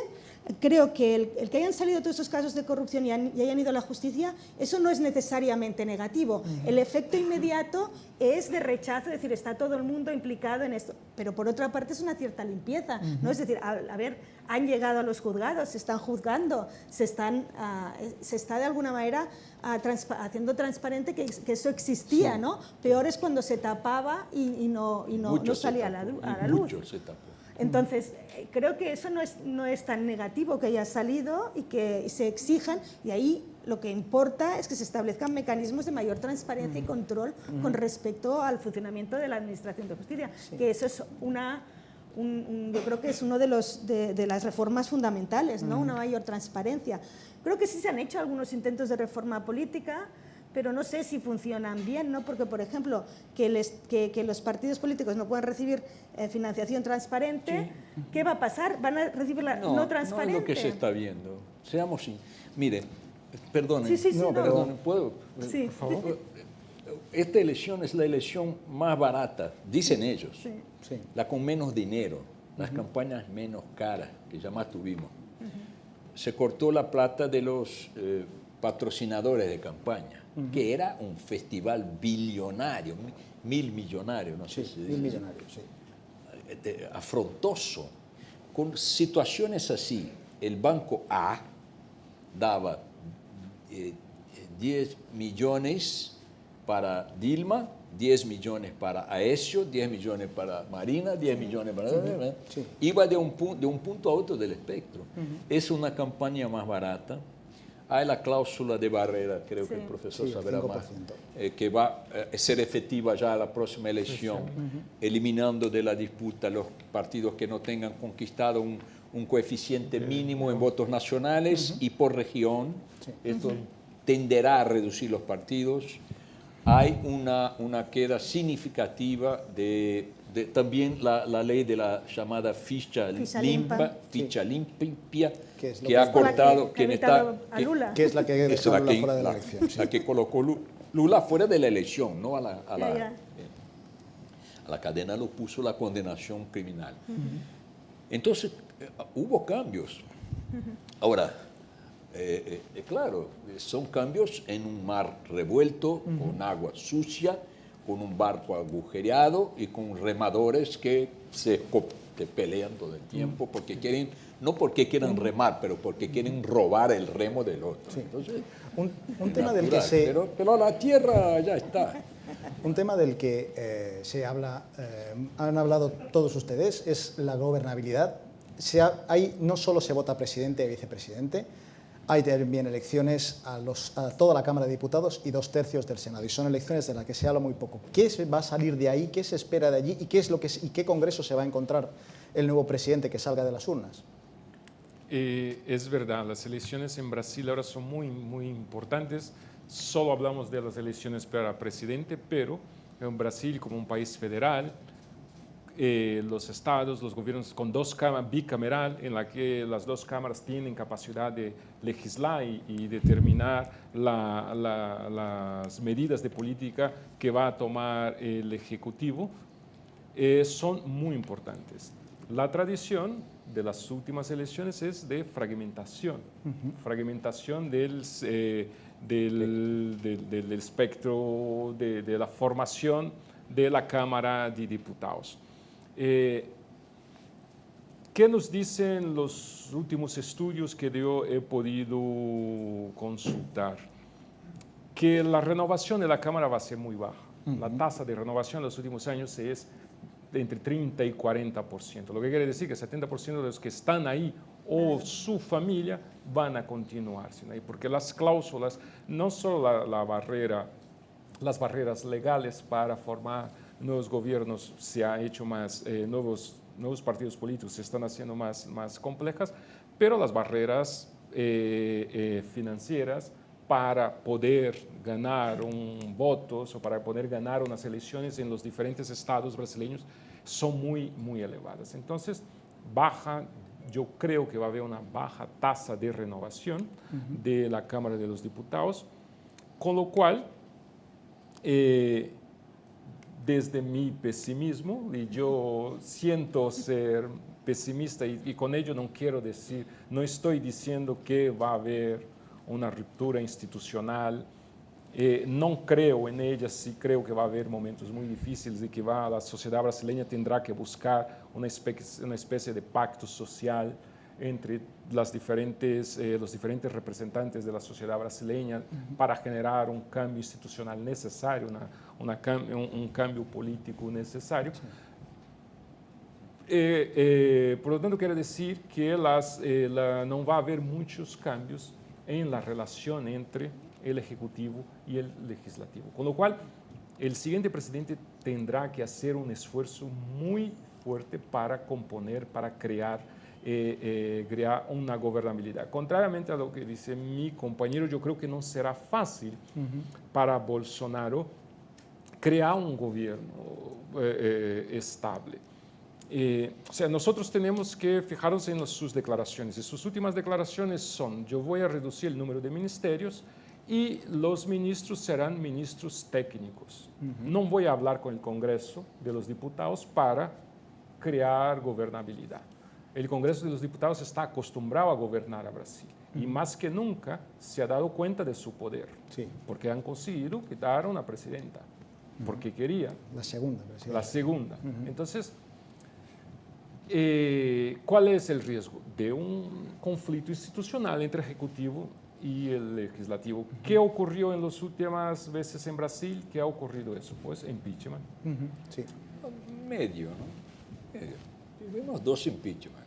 creo que el que hayan salido todos esos casos de corrupción y hayan ido a la justicia, eso no es necesariamente negativo. El efecto inmediato es de rechazo, es decir, está todo el mundo implicado en esto. Pero por otra parte es una cierta limpieza, ¿no? Es decir, a ver, han llegado a los juzgados, se están juzgando, se está de alguna manera haciendo transparente que eso existía, ¿no? Peor es cuando se tapaba y no salía a la luz. Mucho se tapó. Entonces, creo que eso no es tan negativo que haya salido y que se exijan, y ahí lo que importa es que se establezcan mecanismos de mayor transparencia y control con respecto al funcionamiento de la Administración de Justicia, que eso es yo creo que es uno de las reformas fundamentales, ¿no? Una mayor transparencia. Creo que sí se han hecho algunos intentos de reforma política, pero no sé si funcionan bien, ¿no? Porque, por ejemplo, que los partidos políticos no puedan recibir financiación transparente, ¿qué va a pasar? ¿Van a recibir la no transparente? No es lo que se está viendo. Mire, Perdone, Sí, No, no. pero- perdone, ¿puedo? Sí. Por favor. Esta elección es la elección más barata, dicen ellos, Sí. Sí. la con menos dinero, las campañas menos caras que ya más tuvimos. Se cortó la plata de los patrocinadores de campaña, que era un festival billonario, mil millonario, no sé Sí, si 1.000 dice, millonarios, sí. afrontoso. Con situaciones así, el Banco A daba 10 millones para Dilma, 10 millones para Aécio, 10 millones para Marina, 10 millones para... Sí. Iba de un punto a otro del espectro. Es una campaña más barata. Hay la cláusula de barrera, creo que el profesor Sí, el sabrá 5%. más, que va a ser efectiva ya a la próxima elección, eliminando de la disputa los partidos que no tengan conquistado un coeficiente mínimo en votos nacionales y por región. Esto tenderá a reducir los partidos. Hay una queda significativa de también la ley de la llamada ficha limpa. limpia, Que es lo que que ha es cortado, que ha quien evitado está... a Lula. Que es la que Esa dejó es Lula fuera de la elección. Sí. la que colocó Lula fuera de la elección, no a Ya. la cadena lo puso la condenación criminal. Entonces, hubo cambios. Ahora, claro, son cambios en un mar revuelto, con agua sucia, con un barco agujereado y con remadores que se pelean todo el tiempo porque quieren, no porque quieran remar, pero porque quieren robar el remo del otro. Entonces, Un tema del que natural, pero la tierra ya está. Un tema del que se habla, han hablado todos ustedes, es la gobernabilidad. Ahí no solo se vota presidente y vicepresidente, hay también elecciones a toda la Cámara de Diputados y 2/3 del Senado. Y son elecciones de las que se habla muy poco. ¿Qué va a salir de ahí? ¿Qué se espera de allí? ¿Y qué congreso se va a encontrar el nuevo presidente que salga de las urnas? Es verdad, las elecciones en Brasil ahora son muy, muy importantes. Solo hablamos de las elecciones para presidente, pero en Brasil, como un país federal, los estados, los gobiernos con dos cámaras, bicameral, en la que las dos cámaras tienen capacidad de legislar y determinar las medidas de política que va a tomar el Ejecutivo, son muy importantes. La tradición de las últimas elecciones es de fragmentación, fragmentación del espectro de la formación de la Cámara de Diputados. ¿Qué nos dicen los últimos estudios que yo he podido consultar? Que la renovación de la Cámara va a ser muy baja. La tasa de renovación en los últimos años es de entre 30 y 40%, lo que quiere decir que 70% de los que están ahí o su familia van a continuar sin ahí, porque las cláusulas, no solo las barreras legales para formar nuevos gobiernos se ha hecho más, nuevos partidos políticos se están haciendo más complejas, pero las barreras financieras para poder ganar votos o para poder ganar unas elecciones en los diferentes estados brasileños son muy, muy elevadas. Entonces, yo creo que va a haber una baja tasa de renovación de la Cámara de los Diputados, con lo cual, desde mi pesimismo, y yo siento ser pesimista y con ello no estoy diciendo que va a haber una ruptura institucional, no creo en ella, sí creo que va a haber momentos muy difíciles y que la sociedad brasileña tendrá que buscar una especie de pacto social entre los diferentes representantes de la sociedad brasileña para generar un cambio institucional necesario, un cambio político necesario. Por lo tanto, quiero decir que no va a haber muchos cambios en la relación entre el Ejecutivo y el Legislativo. Con lo cual, el siguiente presidente tendrá que hacer un esfuerzo muy fuerte para componer, para crear una gobernabilidad. Contrariamente a lo que dice mi compañero, yo creo que no será fácil para Bolsonaro crear un gobierno estable. O sea, nosotros tenemos que fijarnos en sus declaraciones. Y sus últimas declaraciones son: yo voy a reducir el número de ministerios y los ministros serán ministros técnicos. No voy a hablar con el Congreso de los Diputados para crear gobernabilidad. El Congreso de los Diputados está acostumbrado a gobernar a Brasil y más que nunca se ha dado cuenta de su poder, Sí. porque han conseguido quitar a una presidenta, porque quería La segunda presidenta. la segunda. Entonces, ¿cuál es el riesgo? De un conflicto institucional entre Ejecutivo y el Legislativo. ¿Qué ocurrió en las últimas veces en Brasil? ¿Qué ha ocurrido eso? Pues impeachment. Sí. Medio, ¿no? Medio. Tuvimos 2 impeachment.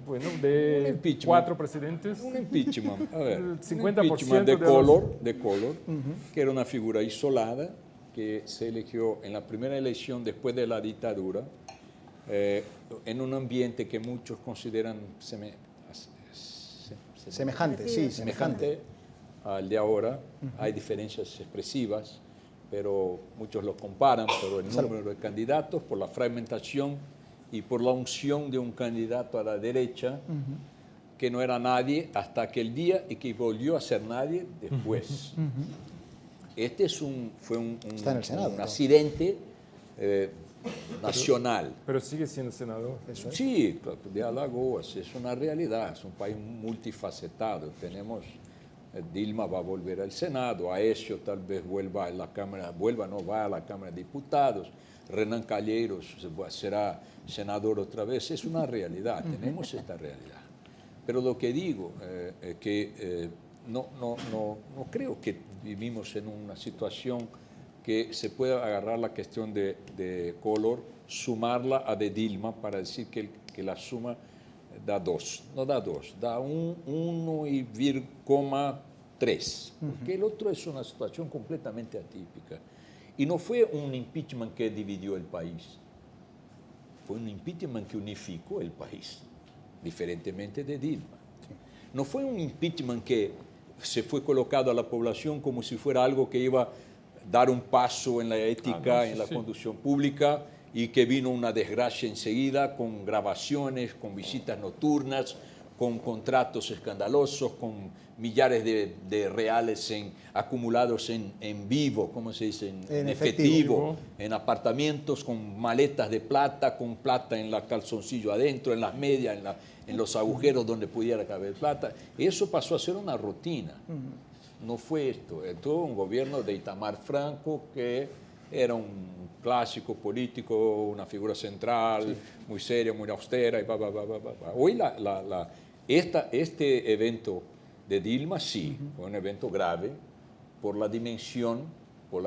Bueno, Un de impeachment. 4 presidentes. Un impeachment, a ver, El un 50% impeachment de de los- Collor, que era una figura isolada, que se eligió en la primera elección después de la dictadura, en un ambiente que muchos consideran Semejante, sí, semejante. semejante al de ahora. Hay diferencias expresivas, pero muchos lo comparan por el número de candidatos, por la fragmentación y por la unción de un candidato a la derecha que no era nadie hasta aquel día y que volvió a ser nadie después. Este fue un Está en el Senado, un ¿no? accidente nacional. Pero sigue siendo senador. Eso es. Sí, de Alagoas, es una realidad, es un país multifacetado. Tenemos, Dilma va a volver al Senado, Aécio tal vez vuelva a la Cámara, va a la Cámara de Diputados, Renan Calheiros será senador otra vez, es una realidad, tenemos esta realidad. Pero lo que digo, no creo que vivimos en una situación que se pueda agarrar la cuestión de Collor, sumarla a de Dilma para decir que la suma da 2. No da 2, da 1,3, porque el otro es una situación completamente atípica. Y no fue un impeachment que dividió el país, fue un impeachment que unificó el país, diferentemente de Dilma. No fue un impeachment que se fue colocado a la población como si fuera algo que iba a dar un paso en la ética, en la conducción pública, y que vino una desgracia enseguida con grabaciones, con visitas nocturnas, con contratos escandalosos, con millares de reales acumulados en vivo, ¿cómo se dice? En efectivo, en apartamentos, con maletas de plata, con plata en la calzoncillo adentro, en las medias, en los agujeros donde pudiera caber plata. Eso pasó a ser una rutina. No fue esto. Todo un gobierno de Itamar Franco que era un clásico político, una figura central, muy seria, muy austera. Y Hoy este evento de Dilma sí, fue un evento grave por la dimensión, por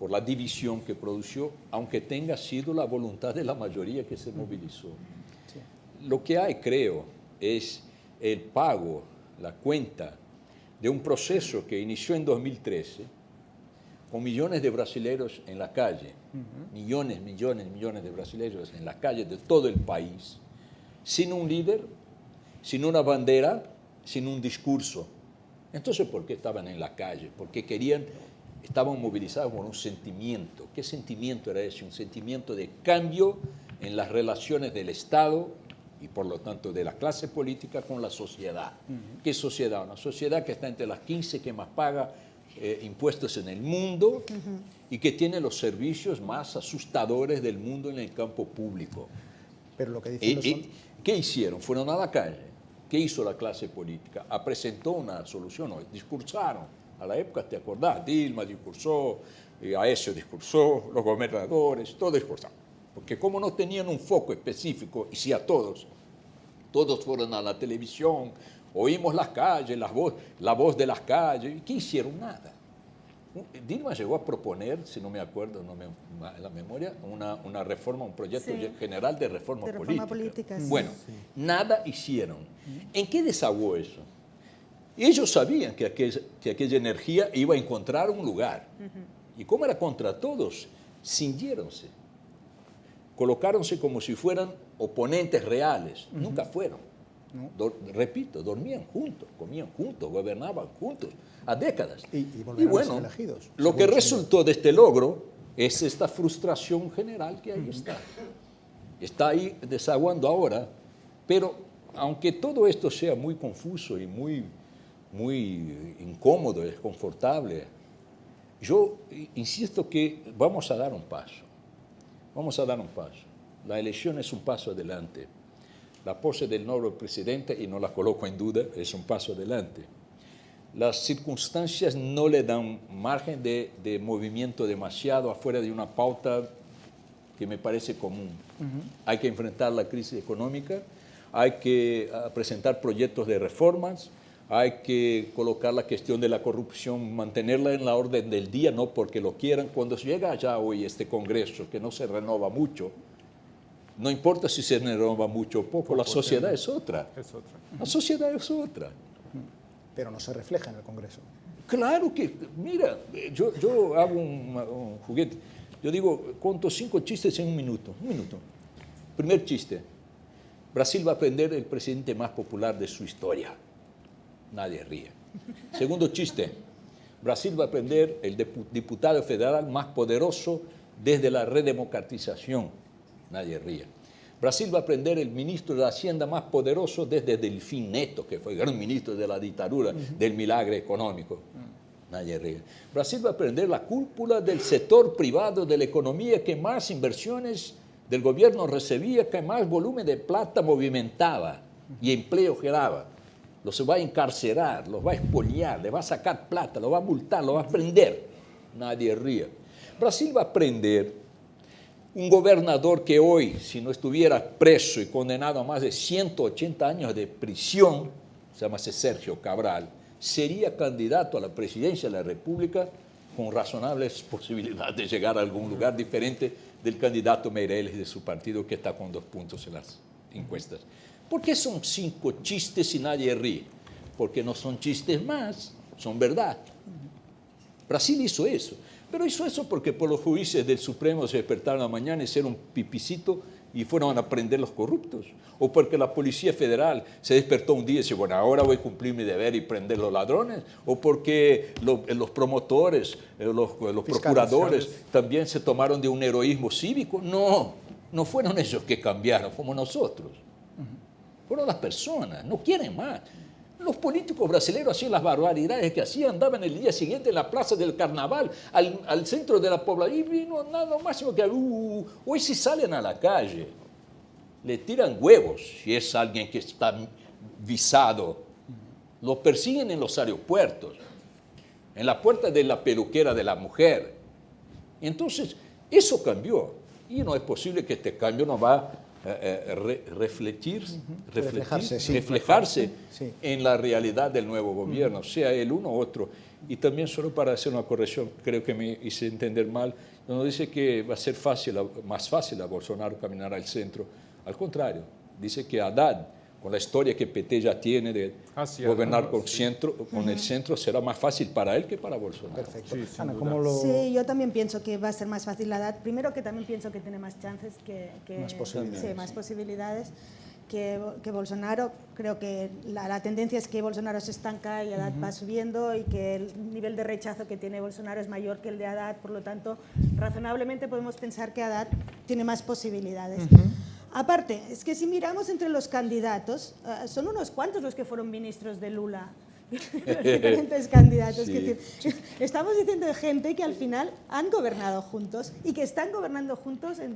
la división que produjo, aunque tenga sido la voluntad de la mayoría que se movilizó. Lo que hay, creo, es el pago, la cuenta de un proceso que inició en 2013 con millones de brasileños en la calle, millones de brasileños en la calle de todo el país, sin un líder, sin una bandera, sin un discurso. Entonces, ¿por qué estaban en la calle? Porque estaban movilizados por un sentimiento. ¿Qué sentimiento era ese? Un sentimiento de cambio en las relaciones del Estado y por lo tanto de la clase política con la sociedad. ¿Qué sociedad? Una sociedad que está entre las 15 que más paga impuestos en el mundo y que tiene los servicios más asustadores del mundo en el campo público. Pero lo que dicen ¿Qué hicieron? Fueron a la calle. ¿Qué hizo la clase política? Presentó una solución, discursaron. A la época, ¿te acordás? Dilma discursó, Aécio discursó, los gobernadores, todos discursaron. Porque como no tenían un foco específico, y sí a todos fueron a la televisión, oímos las calles, la voz de las calles. ¿Y qué hicieron? Nada. Dilma llegó a proponer, si no me acuerdo, en la memoria, una reforma, un proyecto general de reforma política. Bueno, nada hicieron. ¿En qué desagüó eso? Ellos sabían que aquella energía iba a encontrar un lugar. Y como era contra todos, cindiéronse. Colocáronse como si fueran oponentes reales. Nunca fueron. Repito, dormían juntos, comían juntos, gobernaban juntos, a décadas. Y volverán a ser elegidos. Lo que resultó de este logro es esta frustración general que ahí está. está ahí desaguando ahora, pero aunque todo esto sea muy confuso y muy incómodo, desconfortable, yo insisto que vamos a dar un paso. Vamos a dar un paso. La elección es un paso adelante. La pose del nuevo presidente, y no la coloco en duda, es un paso adelante. Las circunstancias no le dan margen de movimiento demasiado afuera de una pauta que me parece común. Hay que enfrentar la crisis económica, hay que presentar proyectos de reformas, hay que colocar la cuestión de la corrupción, mantenerla en la orden del día, no porque lo quieran. Cuando llega ya hoy este Congreso, que no se renova mucho, no importa si se renova mucho o poco, la sociedad es otra. La sociedad es otra. Pero no se refleja en el Congreso. Claro que, mira, yo hago un juguete. Yo digo, cuento 5 chistes en un minuto. Primer chiste. Brasil va a prender el presidente más popular de su historia. Nadie ríe. Segundo chiste. Brasil va a prender el diputado federal más poderoso desde la redemocratización. Nadie ríe. Brasil va a prender el ministro de Hacienda más poderoso desde Delfín Neto, que fue el gran ministro de la dictadura del milagro económico. Nadie ríe. Brasil va a prender la cúpula del sector privado de la economía que más inversiones del gobierno recibía, que más volumen de plata movimentaba y empleo generaba. Los va a encarcelar, los va a expoliar, les va a sacar plata, los va a multar, los va a prender. Nadie ríe. Brasil va a prender un gobernador que hoy, si no estuviera preso y condenado a más de 180 años de prisión, se llama Sergio Cabral, sería candidato a la presidencia de la República con razonables posibilidades de llegar a algún lugar diferente del candidato Meirelles de su partido, que está con 2 puntos en las encuestas. ¿Por qué son 5 chistes y nadie ríe? Porque no son chistes más, son verdad. Brasil hizo eso, pero hizo eso porque por los jueces del Supremo se despertaron a la mañana, hicieron un pipicito y fueron a prender los corruptos. O porque la Policía Federal se despertó un día y dice, bueno, ahora voy a cumplir mi deber y prender los ladrones. O porque los promotores, los procuradores también se tomaron de un heroísmo cívico. No, no fueron ellos que cambiaron, fuimos nosotros. Fueron las personas, no quieren más. Los políticos brasileños hacían las barbaridades que hacían, andaban el día siguiente en la plaza del Carnaval, al centro de la población, y vino nada máximo que hoy si salen a la calle, le tiran huevos si es alguien que está visado, los persiguen en los aeropuertos, en la puerta de la peluquera de la mujer. Entonces, eso cambió, y no es posible que este cambio no va reflejarse en la realidad del nuevo gobierno, sea el uno u otro. Y también, solo para hacer una corrección, creo que me hice entender mal, no dice que va a ser más fácil a Bolsonaro caminar al centro. Al contrario, dice que Haddad, con la historia que PT ya tiene de gobernar con el centro, será más fácil para él que para Bolsonaro. Perfecto. Sí, Ana, Sí, yo también pienso que va a ser más fácil la Haddad. Primero, que también pienso que tiene más chances más posibilidades. Sí, más posibilidades que Bolsonaro. Creo que la tendencia es que Bolsonaro se estanca y Haddad va subiendo, y que el nivel de rechazo que tiene Bolsonaro es mayor que el de Haddad. Por lo tanto, razonablemente podemos pensar que Haddad tiene más posibilidades. Aparte, es que si miramos entre los candidatos, son unos cuantos los que fueron ministros de Lula, los diferentes candidatos. Sí, es decir, estamos diciendo de gente que al final han gobernado juntos y que están gobernando juntos en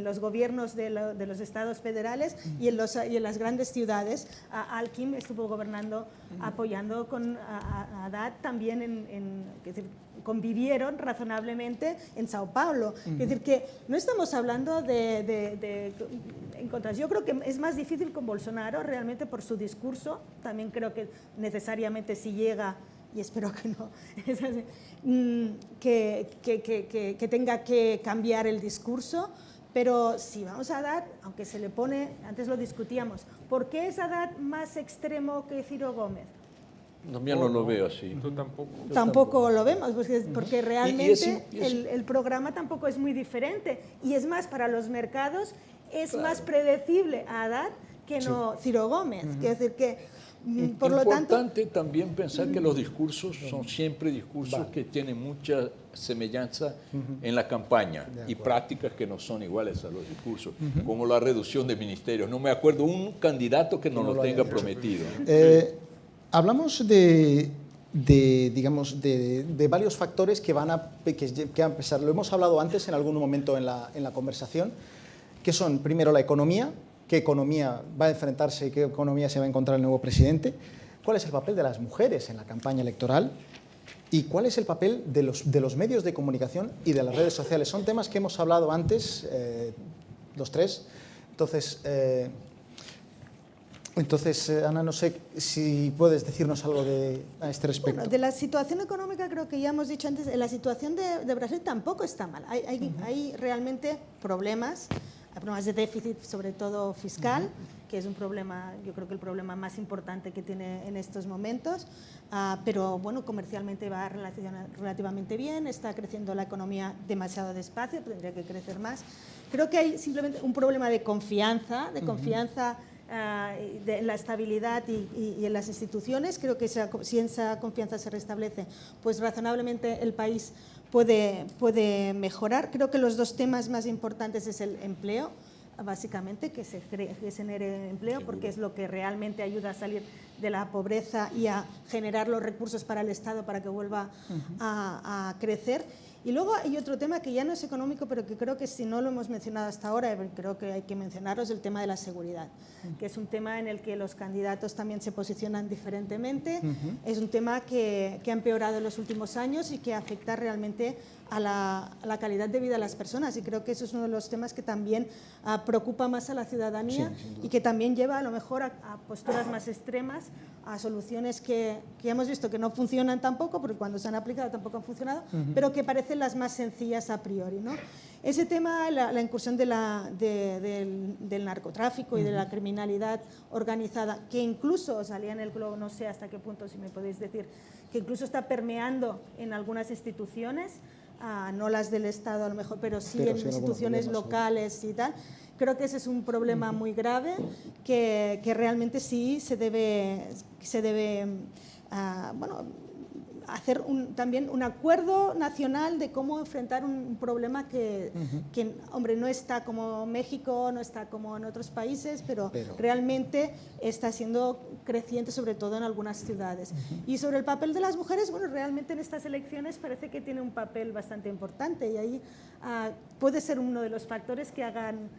los gobiernos de los estados federales y en las grandes ciudades. Alckmin estuvo gobernando, apoyando a Haddad también es decir, convivieron razonablemente en Sao Paulo. Es decir, que no estamos hablando de encontrar. Yo creo que es más difícil con Bolsonaro, realmente por su discurso. También creo que necesariamente si llega, y espero que no, que tenga que cambiar el discurso. Pero si vamos a Haddad, aunque se le pone, antes lo discutíamos, ¿por qué es Haddad más extremo que Ciro Gómez? También no lo veo así. Yo tampoco. Tampoco lo vemos, porque realmente el programa tampoco es muy diferente. Y es más, para los mercados es más predecible a Haddad que no Ciro Gómez. Es decir, que Por lo tanto, Importante también pensar que los discursos son siempre discursos que tienen mucha semejanza en la campaña y prácticas que no son iguales a los discursos, como la reducción de ministerios. No me acuerdo un candidato que no lo tenga prometido. Hablamos digamos, de varios factores que van a pesar. Lo hemos hablado antes en algún momento en la conversación, que son primero la economía, qué economía va a enfrentarse, qué economía se va a encontrar el nuevo presidente, cuál es el papel de las mujeres en la campaña electoral y cuál es el papel de los medios de comunicación y de las redes sociales. Son temas que hemos hablado antes, los tres. Entonces, Ana, no sé si puedes decirnos algo a este respecto. Bueno, de la situación económica creo que ya hemos dicho antes, la situación de Brasil tampoco está mal. Hay realmente problemas de déficit, sobre todo fiscal, que es un problema, yo creo que el problema más importante que tiene en estos momentos, pero bueno, comercialmente va relativamente bien, está creciendo la economía demasiado despacio, tendría que crecer más. Creo que hay simplemente un problema de confianza, en la estabilidad y en las instituciones. Creo que si esa confianza se restablece, pues razonablemente el país puede mejorar. Creo que los dos temas más importantes es el empleo, básicamente, que se genere empleo, porque es lo que realmente ayuda a salir de la pobreza y a generar los recursos para el Estado para que vuelva a crecer. Y luego hay otro tema que ya no es económico, pero que creo que si no lo hemos mencionado hasta ahora, creo que hay que mencionarlo, es el tema de la seguridad, que es un tema en el que los candidatos también se posicionan diferentemente. Es un tema que ha empeorado en los últimos años y que afecta realmente a la calidad de vida de las personas, y creo que eso es uno de los temas que también preocupa más a la ciudadanía, y que también lleva a lo mejor a posturas más extremas, a soluciones que ya hemos visto que no funcionan tampoco, porque cuando se han aplicado tampoco han funcionado, pero que parecen las más sencillas a priori, ¿no? Ese tema, la incursión del narcotráfico y de la criminalidad organizada, que incluso salía en el Globo, no sé hasta qué punto, si me podéis decir, que incluso está permeando en algunas instituciones, no las del Estado a lo mejor, pero sí en instituciones locales y tal. Creo que ese es un problema muy grave que realmente sí se debe hacer también un acuerdo nacional de cómo enfrentar un problema que, hombre, no está como México, no está como en otros países, pero realmente está siendo creciente, sobre todo en algunas ciudades. Y sobre el papel de las mujeres, bueno, realmente en estas elecciones parece que tiene un papel bastante importante, y ahí puede ser uno de los factores que hagan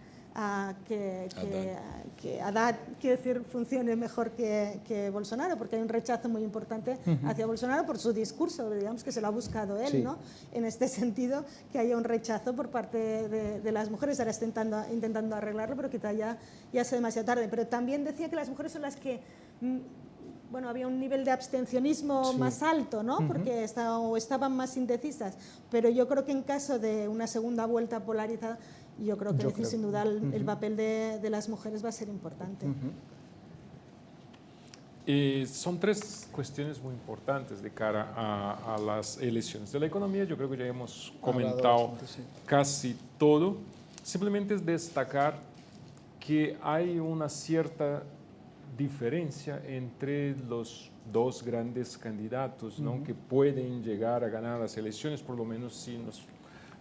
que Haddad, quiero decir, funcione mejor que Bolsonaro, porque hay un rechazo muy importante hacia Bolsonaro por su discurso, digamos que se lo ha buscado él, ¿no? En este sentido, que haya un rechazo por parte de las mujeres. Ahora está intentando arreglarlo, pero quizá ya sea demasiado tarde. Pero también decía que las mujeres son las que, bueno, había un nivel de abstencionismo más alto, ¿no? Porque estaban más indecisas, pero yo creo que en caso de una segunda vuelta polarizada, yo creo que sin duda el papel de las mujeres va a ser importante. Son tres cuestiones muy importantes de cara a las elecciones. De la economía yo creo que ya hemos comentado casi todo. Simplemente es destacar que hay una cierta diferencia entre los dos grandes candidatos, ¿no? Que pueden llegar a ganar las elecciones, por lo menos si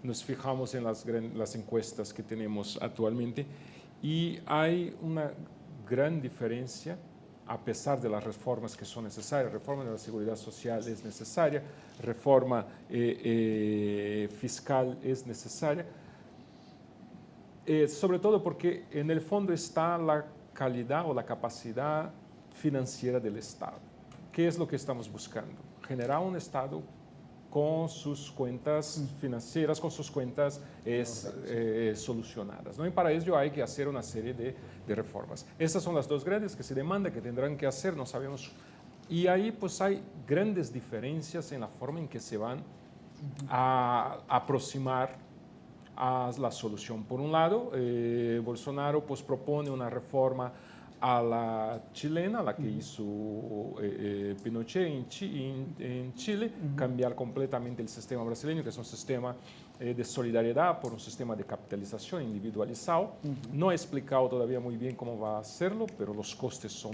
nos fijamos en las encuestas que tenemos actualmente, y hay una gran diferencia, a pesar de las reformas que son necesarias. Reforma de la seguridad social es necesaria, reforma fiscal es necesaria, sobre todo porque en el fondo está la calidad o la capacidad financiera del Estado. ¿Qué es lo que estamos buscando? Generar un Estado con sus cuentas financieras, con sus cuentas solucionadas, ¿no? Y para ello hay que hacer una serie de reformas. Estas son las dos grandes que se demanda, que tendrán que hacer, no sabemos. Y ahí pues hay grandes diferencias en la forma en que se van a aproximar a la solución. Por un lado, Bolsonaro pues propone una reforma a la chilena, la que hizo Pinochet en Chile, cambiar completamente el sistema brasileño, que es un sistema de solidaridad, por un sistema de capitalización individualizado. No he explicado todavía muy bien cómo va a hacerlo, pero los costes son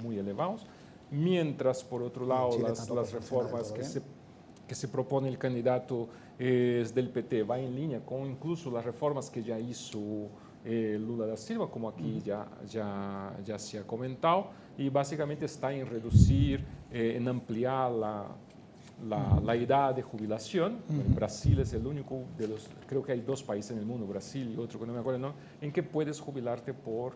muy elevados. mientras, por otro lado, Chile las tampoco funciona reformas del todo bien. que se propone el candidato es del PT va en línea con incluso las reformas que ya hizo Lula da Silva, como aquí ya se ha comentado, y básicamente está en reducir, en ampliar la edad de jubilación. Brasil es el único de los, creo que hay 2 países en el mundo, Brasil y otro que no me acuerdo, ¿no?, en que puedes jubilarte por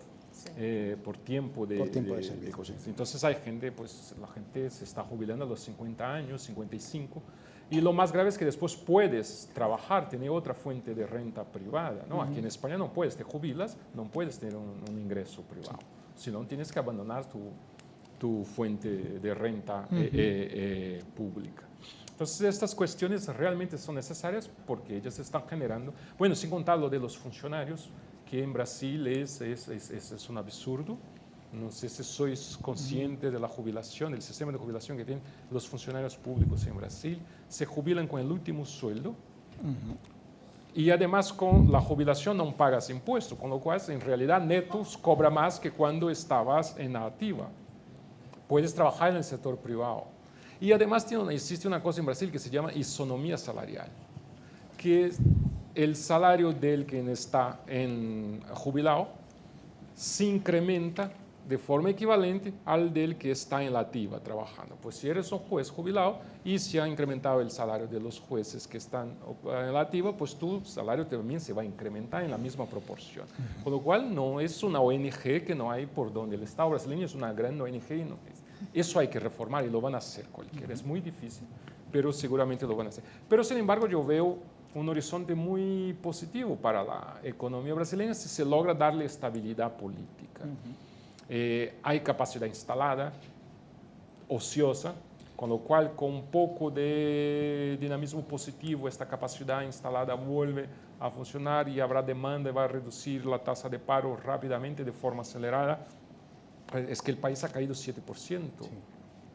tiempo de servicio. Sí. Entonces hay gente, pues la gente se está jubilando a los 50 años, 55, y lo más grave es que después puedes trabajar, tener otra fuente de renta privada, ¿no? Aquí en España no puedes, te jubilas, no puedes tener un ingreso privado, sino tienes que abandonar tu fuente de renta pública. Entonces estas cuestiones realmente son necesarias porque ellas están generando, bueno, sin contar lo de los funcionarios, que en Brasil es un absurdo. No sé si sois conscientes de la jubilación, del sistema de jubilación que tienen los funcionarios públicos en Brasil. Se jubilan con el último sueldo y además con la jubilación no pagas impuestos, con lo cual en realidad netos cobra más que cuando estabas en la activa. Puedes trabajar en el sector privado. Y además existe una cosa en Brasil que se llama isonomía salarial, que es el salario del quien está jubilado se incrementa de forma equivalente al del que está en la activa trabajando. Pues si eres un juez jubilado y se ha incrementado el salario de los jueces que están en la activa, pues tu salario también se va a incrementar en la misma proporción. Con lo cual no es una ONG que no hay por donde. El Estado brasileño es una gran ONG y no es. Eso hay que reformar y lo van a hacer cualquiera. Es muy difícil, pero seguramente lo van a hacer. Pero sin embargo yo veo un horizonte muy positivo para la economía brasileña si se logra darle estabilidad política. Hay capacidad instalada, ociosa, con lo cual con un poco de dinamismo positivo esta capacidad instalada vuelve a funcionar y habrá demanda y va a reducir la tasa de paro rápidamente de forma acelerada. Es que el país ha caído 7%.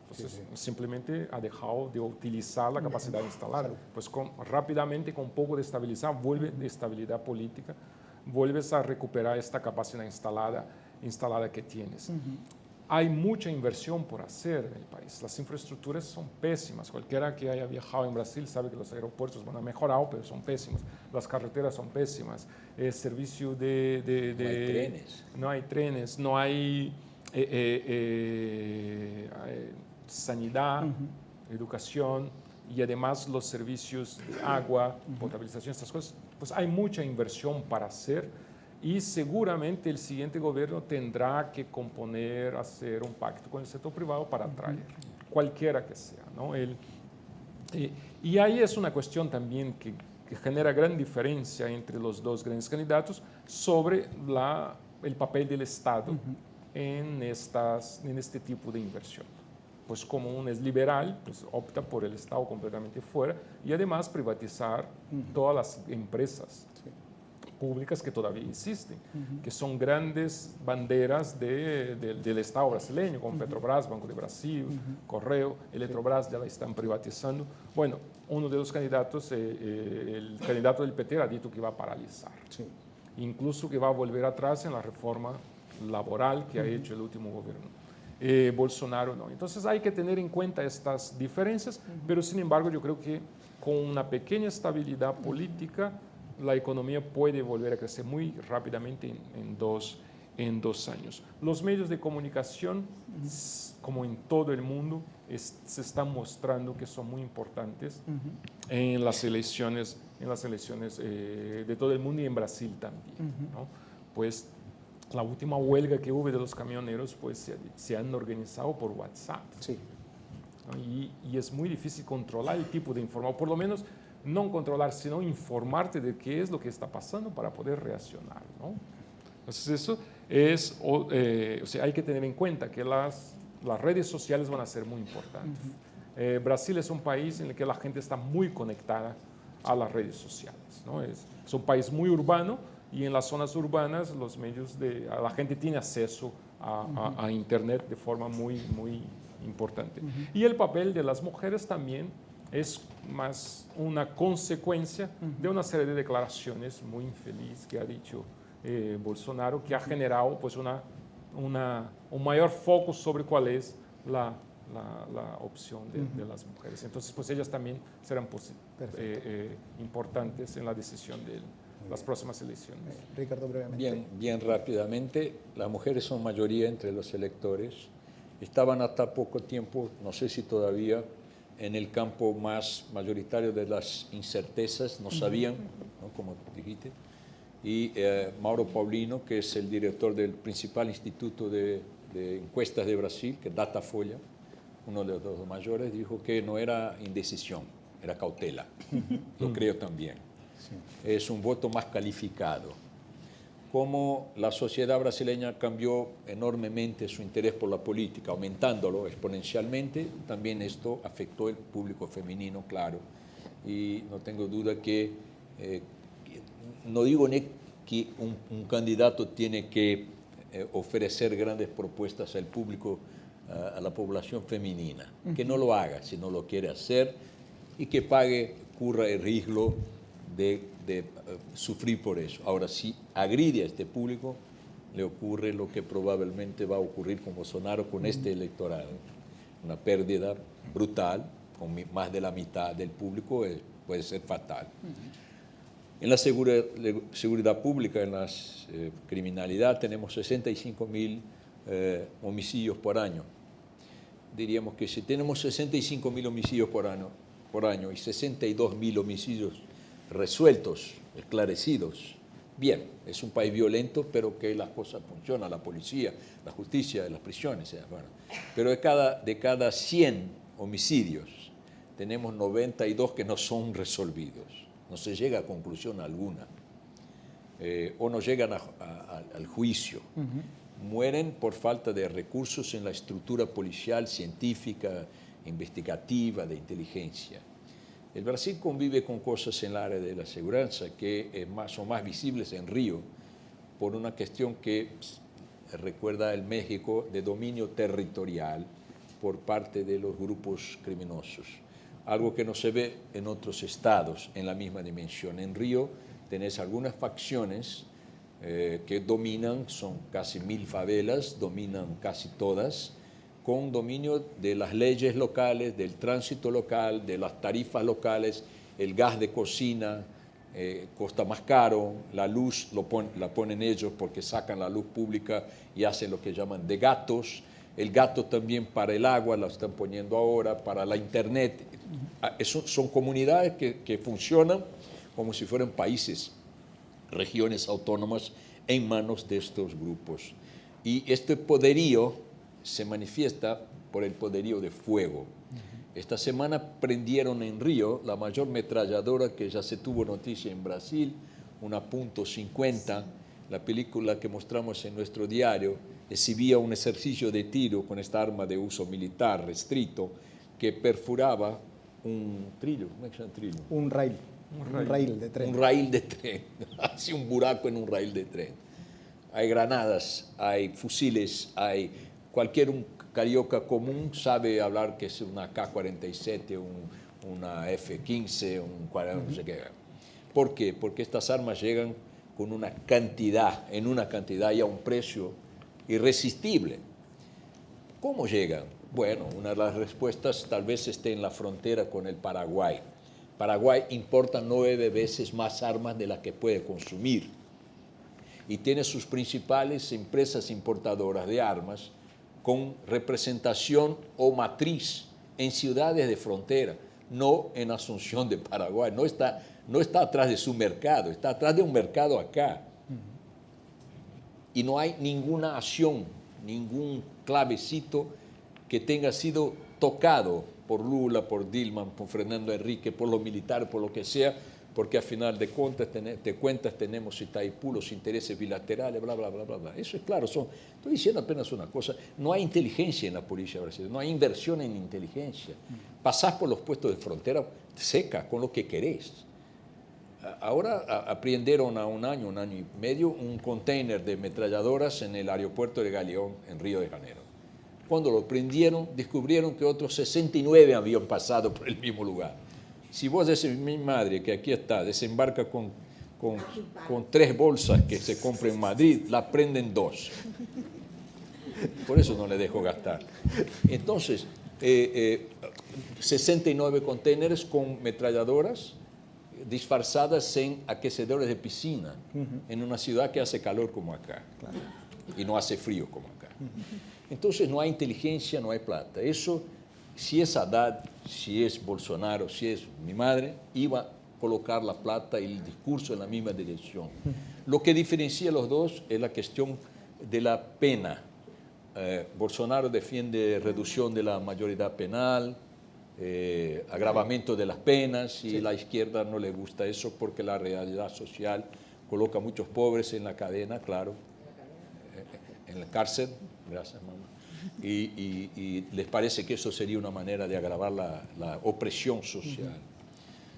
Entonces, simplemente ha dejado de utilizar la capacidad instalada. Pues rápidamente, con un poco de estabilidad, vuelve de estabilidad política, vuelves a recuperar esta capacidad instalada que tienes. Hay mucha inversión por hacer en el país. Las infraestructuras son pésimas. Cualquiera que haya viajado en Brasil sabe que los aeropuertos han mejorado, pero son pésimos. Las carreteras son pésimas. El servicio no hay trenes, no hay sanidad, educación y además los servicios de agua, potabilización, estas cosas. Pues hay mucha inversión para hacer y seguramente el siguiente gobierno tendrá que hacer un pacto con el sector privado para atraer, cualquiera que sea, ¿no? Y ahí es una cuestión también que genera gran diferencia entre los 2 grandes candidatos sobre el papel del Estado en este tipo de inversión. Pues como uno es liberal, pues opta por el Estado completamente fuera y además privatizar todas las empresas públicas que todavía existen, que son grandes banderas del Estado brasileño, como Petrobras, Banco de Brasil, Correo, Eletrobras ya la están privatizando. Bueno, uno de los candidatos, el candidato del PT ha dicho que va a paralizar, incluso que va a volver atrás en la reforma laboral que ha hecho el último gobierno. Bolsonaro no. Entonces hay que tener en cuenta estas diferencias, pero sin embargo yo creo que con una pequeña estabilidad política la economía puede volver a crecer muy rápidamente en 2 años. Los medios de comunicación, como en todo el mundo, se están mostrando que son muy importantes en las elecciones de todo el mundo y en Brasil también, ¿no? Pues la última huelga que hubo de los camioneros pues se han organizado por WhatsApp. ¿No? Y es muy difícil controlar el tipo de información, por lo menos no controlar, sino informarte de qué es lo que está pasando para poder reaccionar, ¿no? Entonces eso es, o sea, hay que tener en cuenta que las redes sociales van a ser muy importantes. Brasil es un país en el que la gente está muy conectada a las redes sociales, ¿no? Es un país muy urbano y en las zonas urbanas la gente tiene acceso a Internet de forma muy, muy importante. Y el papel de las mujeres también es más una consecuencia de una serie de declaraciones muy infelices que ha dicho Bolsonaro, que ha generado pues un mayor foco sobre cuál es la opción de las mujeres. Entonces, pues ellas también serán importantes en la decisión de las próximas elecciones. Ricardo, brevemente. Bien rápidamente, las mujeres son mayoría entre los electores. Estaban hasta poco tiempo, no sé si todavía, en el campo más mayoritario de las incertezas, no sabían, ¿no? Como dijiste. Y Mauro Paulino, que es el director del principal instituto de encuestas de Brasil, que es Datafolha, uno de los mayores, dijo que no era indecisión, era cautela. Lo creo también. Sí. Es un voto más calificado. Como la sociedad brasileña cambió enormemente su interés por la política, aumentándolo exponencialmente, también esto afectó el público femenino, claro. Y no tengo duda que, no digo que un candidato tiene que ofrecer grandes propuestas al público, a la población femenina, que no lo haga si no lo quiere hacer y que corra el riesgo de sufrir por eso. Ahora, si agride a este público, le ocurre lo que probablemente va a ocurrir con Bolsonaro, con este electorado. Una pérdida brutal, con más de la mitad del público, puede ser fatal. En la seguridad pública, en la criminalidad, tenemos 65.000 homicidios por año. Diríamos que si tenemos 65.000 homicidios por año y 62.000 homicidios resueltos, esclarecidos, bien, es un país violento, pero que las cosas funcionan, la policía, la justicia, las prisiones. Bueno. Pero de cada 100 homicidios, tenemos 92 que no son resolvidos. No se llega a conclusión alguna. O no llegan al juicio. Mueren por falta de recursos en la estructura policial, científica, investigativa, de inteligencia. El Brasil convive con cosas en el área de la seguridad que son más visibles en Río por una cuestión que recuerda el México de dominio territorial por parte de los grupos criminosos. Algo que no se ve en otros estados en la misma dimensión. En Río tenés algunas facciones que dominan, son casi 1000 favelas, dominan casi todas, con dominio de las leyes locales, del tránsito local, de las tarifas locales, el gas de cocina cuesta más caro, la luz la ponen ellos porque sacan la luz pública y hacen lo que llaman de gatos, el gato también para el agua la están poniendo ahora, para la internet. Son comunidades que funcionan como si fueran países, regiones autónomas en manos de estos grupos. Y este poderío se manifiesta por el poderío de fuego. Esta semana prendieron en Río la mayor metralladora que ya se tuvo noticia en Brasil, una .50. La película que mostramos en nuestro diario exhibía un ejercicio de tiro con esta arma de uso militar restrito que perforaba un trillo, ¿cómo es un trillo? Un rail de tren. Un rail de tren, así un buraco en un rail de tren. Hay granadas, hay fusiles, cualquier carioca común sabe hablar que es una K-47, una F-15, un 40, no sé qué. ¿Por qué? Porque estas armas llegan con una cantidad y a un precio irresistible. ¿Cómo llegan? Bueno, una de las respuestas tal vez esté en la frontera con el Paraguay. Paraguay importa 9 veces más armas de las que puede consumir y tiene sus principales empresas importadoras de armas con representación o matriz en ciudades de frontera, no en Asunción de Paraguay. No está atrás de su mercado, está atrás de un mercado acá. Y no hay ninguna acción, ningún clavecito que tenga sido tocado por Lula, por Dilma, por Fernando Henrique, por los militares, por lo que sea, porque al final de cuentas tenemos Itaipú, los intereses bilaterales, bla, bla, bla, bla, bla. Eso es claro, estoy diciendo apenas una cosa, no hay inteligencia en la policía brasileña, no hay inversión en inteligencia. Pasás por los puestos de frontera seca, con lo que querés. Ahora aprehendieron a un año y medio, un container de ametralladoras en el aeropuerto de Galeón, en Río de Janeiro. Cuando lo prendieron, descubrieron que otros 69 habían pasado por el mismo lugar. Si vos decís, mi madre, que aquí está, desembarca con 3 bolsas que se compra en Madrid, la prenden 2. Por eso no le dejo gastar. Entonces, 69 contenedores con metralladoras disfrazadas en aquecedores de piscina, en una ciudad que hace calor como acá, y no hace frío como acá. Entonces no hay inteligencia, no hay plata. Eso, si es Haddad, si es Bolsonaro, si es mi madre, iba a colocar la plata y el discurso en la misma dirección. Lo que diferencia a los dos es la cuestión de la pena. Bolsonaro defiende reducción de la mayoría penal, agravamiento de las penas, y la izquierda no le gusta eso porque la realidad social coloca a muchos pobres en la cadena, claro, en la cárcel, gracias mamá, y les parece que eso sería una manera de agravar la opresión social.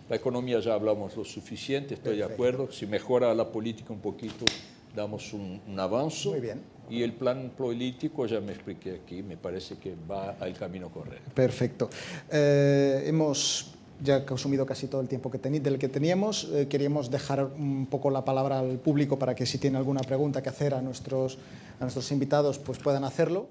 La economía ya hablamos lo suficiente, estoy de acuerdo, si mejora la política un poquito damos un avance. Muy bien. Y el plan político, ya me expliqué aquí, me parece que va al camino correcto. Perfecto. Hemos ya consumido casi todo el tiempo del que teníamos. Queríamos dejar un poco la palabra al público para que si tiene alguna pregunta que hacer a nuestros invitados, pues puedan hacerlo.